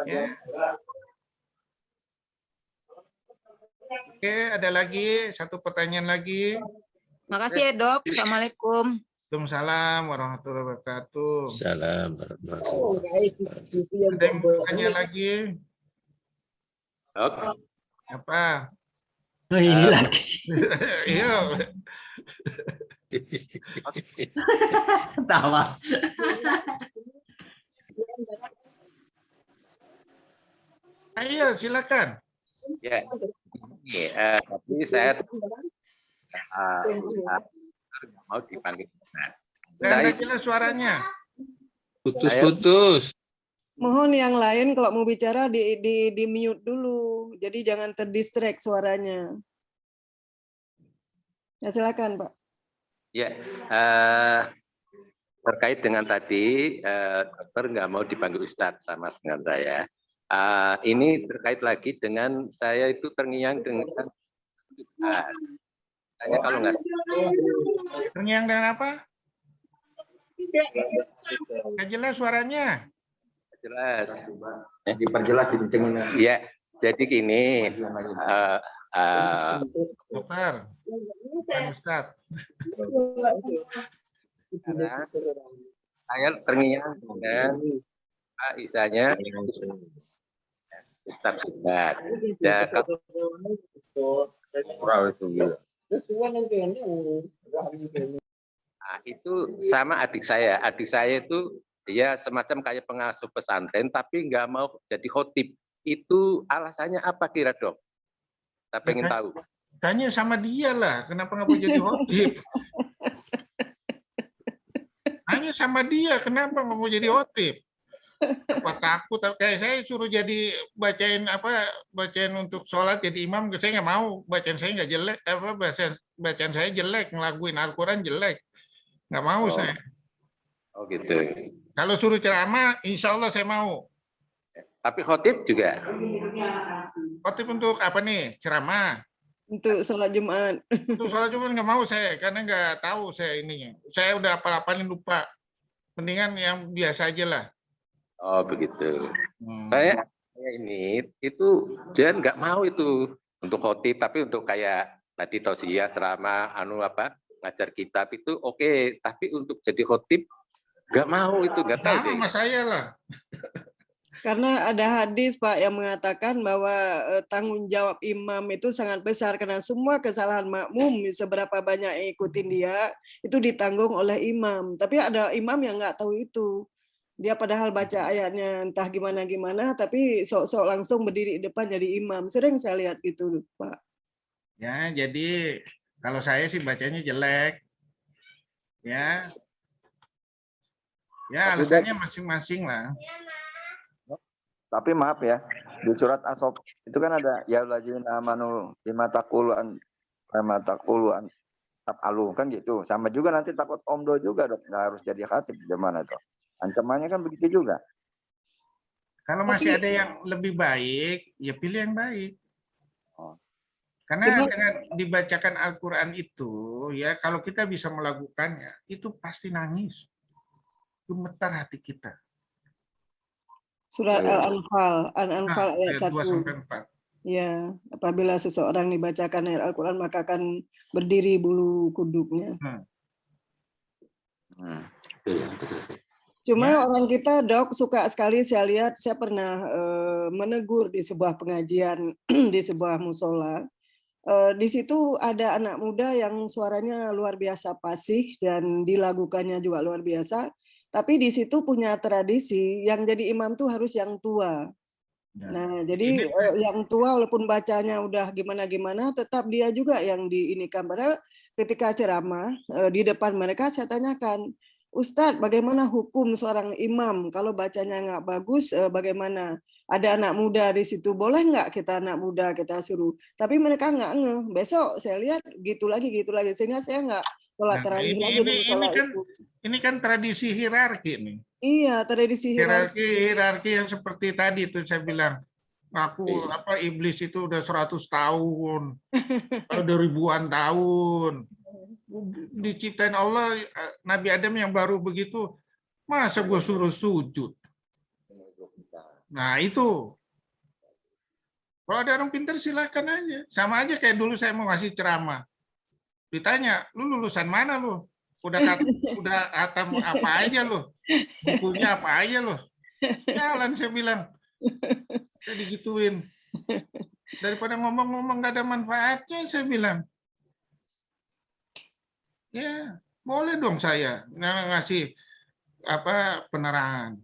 Ya. Oke, ada lagi satu pertanyaan lagi. Makasih ya, Dok. Assalamualaikum. Waalaikumsalam warahmatullahi wabarakatuh. Salam warahmatullahi wabarakatuh. Ada yang bertanya lagi? Oke. Apa? Oh, ini lagi. Iya. Tawa. Ayo, silakan. Ya, tapi saya nggak mau dipanggil. Nggak jelas suaranya. Putus-putus. Mohon yang lain kalau mau bicara di mute dulu. Jadi jangan terdistract suaranya. Ya, silakan, Pak. Ya, terkait dengan tadi dokter nggak mau dipanggil Ustadz sama dengan saya. Ini terkait lagi dengan saya itu terngiang dengan hanya kalau nggak Terngiang dengan apa? Nggak jelas suaranya. jelas. Diperjelas, dikencengin. Ya, jadi gini, Dokter, Ustadz. saya terngiang dengan istilahnya Ustadz Subat. Ya, itu sama adik saya. Adik saya itu dia semacam kayak pengasuh pesantren, tapi nggak mau jadi khotib. Itu alasannya apa kira, Dok? Saya pengen tahu. Tanya sama dia lah, kenapa nggak mau jadi khotib? Tanya sama dia, kenapa nggak mau jadi khotib? Apa takut? Kayak saya suruh jadi bacain untuk sholat jadi imam, saya nggak mau. Bacaan saya nggak jelek, bacaan saya jelek, ngelakuin Al-Quran jelek, nggak mau saya. Oh gitu. Kalau suruh ceramah, insya Allah saya mau. Tapi khotib juga. Khotib untuk apa nih? Ceramah. Untuk sholat Jumat. Untuk sholat Jumat nggak mau saya, karena nggak tahu saya ininya. Saya udah apal-apalin lupa. Mendingan yang biasa aja lah. Oh begitu. Saya ini itu dia nggak mau itu untuk khotib, tapi untuk kayak tadi tausiah, ceramah, ngajar kitab itu oke. Tapi untuk jadi khotib nggak mau itu, nggak tahu deh. Sama saya lah. Karena ada hadis, Pak, yang mengatakan bahwa tanggung jawab imam itu sangat besar karena semua kesalahan makmum seberapa banyak yang ikutin dia itu ditanggung oleh imam. Tapi ada imam yang nggak tahu itu. Dia padahal baca ayatnya entah gimana-gimana, tapi sok-sok langsung berdiri di depan jadi imam. Sering saya lihat gitu, Pak. Ya, jadi kalau saya sih bacanya jelek. Ya. Ya, alasannya masing-masing lah. Tapi maaf ya, di surat As-Saff itu kan ada ya ladzina amanu limataquluan tafalu kan gitu. Sama juga nanti takut omdo juga, Dok. Nggak harus jadi khatib, gimana tuh? Ancamannya kan begitu juga. Kalau masih ada yang lebih baik, ya pilih yang baik. Karena dengan dibacakan Al-Quran itu, ya kalau kita bisa melakukannya, itu pasti nangis. Gemetar hati kita. Surat Al-Anfal ayat 1. 2-4. Ya, apabila seseorang dibacakan ayat Al-Quran maka akan berdiri bulu kuduknya. Cuma orang kita, Dok, suka sekali saya lihat, saya pernah menegur di sebuah pengajian di sebuah musola. Di situ ada anak muda yang suaranya luar biasa fasih dan dilagukannya juga luar biasa. Tapi di situ punya tradisi yang jadi imam tuh harus yang tua. Nah, jadi yang tua walaupun bacanya udah gimana-gimana, tetap dia juga yang diinikan. Padahal ketika ceramah di depan mereka saya tanyakan, Ustadz, bagaimana hukum seorang imam kalau bacanya nggak bagus? Bagaimana? Ada anak muda di situ, boleh nggak kita anak muda kita suruh? Tapi mereka nggak ngeh. Besok saya lihat gitu lagi, sehingga saya nggak sholat tarawih lagi dengan sholat itu. Ini kan tradisi hierarki nih. Iya, tradisi Hierarki yang seperti tadi tuh saya bilang, aku iblis itu udah 100 tahun, udah ribuan tahun. Diciptain Allah, Nabi Adam yang baru begitu, masa gue suruh sujud? Nah itu. Kalau ada orang pintar silakan aja. Sama aja kayak dulu saya mau ngasih ceramah. Ditanya, lu lulusan mana lu? Udah hatam apa aja lu? Bukunya apa aja lu? Jalan saya bilang. Saya digituin. Daripada ngomong-ngomong nggak ada manfaatnya, saya bilang. Ya, boleh dong saya ngasih penerangan.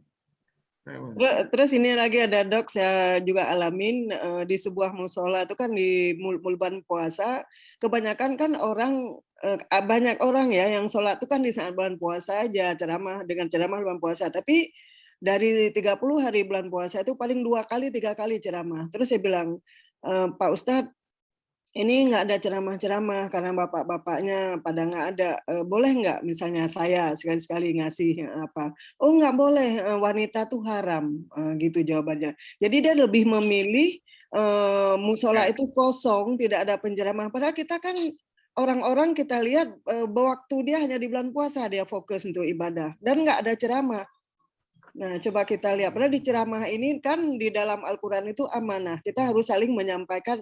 Terus ini lagi ada Dok, saya juga alamin di sebuah musola itu kan di bulan puasa, kebanyakan kan banyak orang ya yang sholat itu kan di saat bulan puasa aja, dengan ceramah bulan puasa. Tapi dari 30 hari bulan puasa itu paling 2 kali 3 kali ceramah. Terus saya bilang, Pak Ustadz, ini nggak ada ceramah-ceramah karena bapak-bapaknya pada nggak ada. Boleh nggak misalnya saya sekali-sekali ngasih apa? Oh nggak boleh, wanita tuh haram, gitu jawabannya. Jadi dia lebih memilih musola itu kosong, tidak ada penceramah. Padahal kita kan orang-orang kita lihat waktu dia hanya di bulan puasa dia fokus untuk ibadah dan nggak ada ceramah. Nah, coba kita lihat. Padahal di ceramah ini kan di dalam Al-Quran itu amanah. Kita harus saling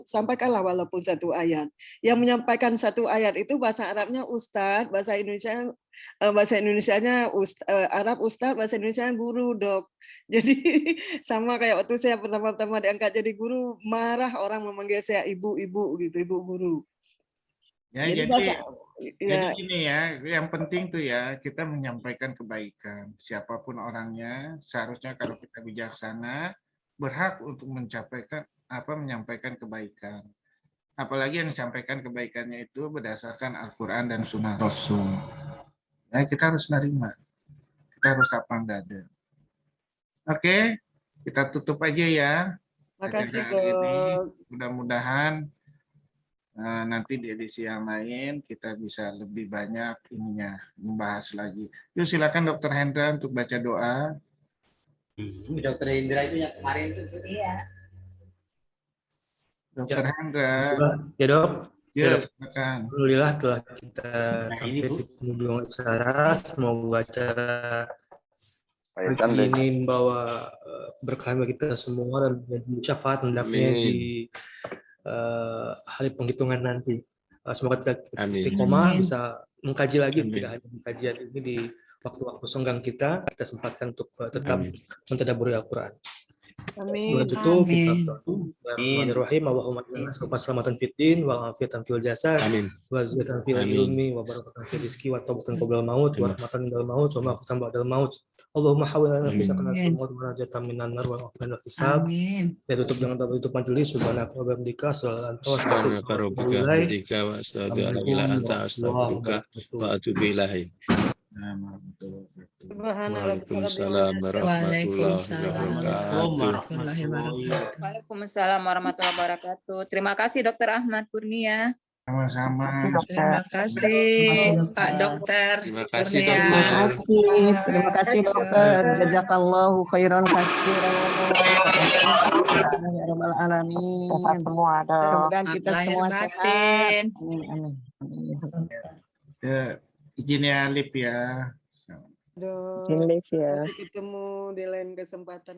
sampaikanlah walaupun 1 ayat. Yang menyampaikan 1 ayat itu bahasa Arabnya Ustadz, bahasa Indonesianya Arab Ustadz, bahasa Indonesia guru, Dok. Jadi sama kayak waktu saya pertama-tama diangkat jadi guru, marah orang memanggil saya ibu-ibu gitu, ibu guru. Ya, jadi gini ya, yang penting tuh ya kita menyampaikan kebaikan. Siapapun orangnya, seharusnya kalau kita bijaksana berhak untuk menyampaikan kebaikan. Apalagi yang disampaikan kebaikannya itu berdasarkan Al-Quran dan Sunnah Rasul. Ya, kita harus nerima, kita harus lapang dada. Oke, kita tutup aja ya. Makasih Dok. Mudah-mudahan nanti di edisi yang lain kita bisa lebih banyak membahas lagi. Yuk silakan Dr. Hendra untuk baca doa. Dr. Hendra itu yang kemarin itu. Iya. Dr. Hendra. Ya Dok. Ya, silakan. Alhamdulillah telah kita sampai di penghujung acara. Semoga acara ini membawa berkah bagi kita semua dan syafaat hendaknya di hari penghitungan nanti. Semoga kita istiqomah bisa mengkaji lagi, tidak hanya kajian ini di waktu-waktu senggang kita sempatkan untuk tetap mentadabburi Al-Quran. Sebelum itu kita Bismillahirrahmanirrahim. Allahumma inna nas'aluka keselamatan fid din wa afiatan fil jasad wa ziyadatan fil ilmi wa barakatan fil rizqi wa taubatan qabla maut wa rahmatan minal maut wa maghfiratan ba'dal maut. Allahumma hawwil lana fi sakanatil maut wa najatan minan nar wa afina hisab. Ya tutup dengan tutup majelis subhanaka wa bihamdika astaghfiruka wa atubu ilaik. Waalaikumsalam warahmatullahi wabarakatuh. Waalaikumsalam warahmatullahi wabarakatuh. Terima kasih Dr. Ahmad Kurnia. Sama-sama. Terima kasih Pak Dokter. Terima kasih Kurnia. Terima kasih Dokter. Jazakallahu khairan katsiran. Ya rabbal alamin. Mudah-mudahan kita semua sehat. Amin. Ya, izin ya Lip ya. Sampai ketemu di lain kesempatan.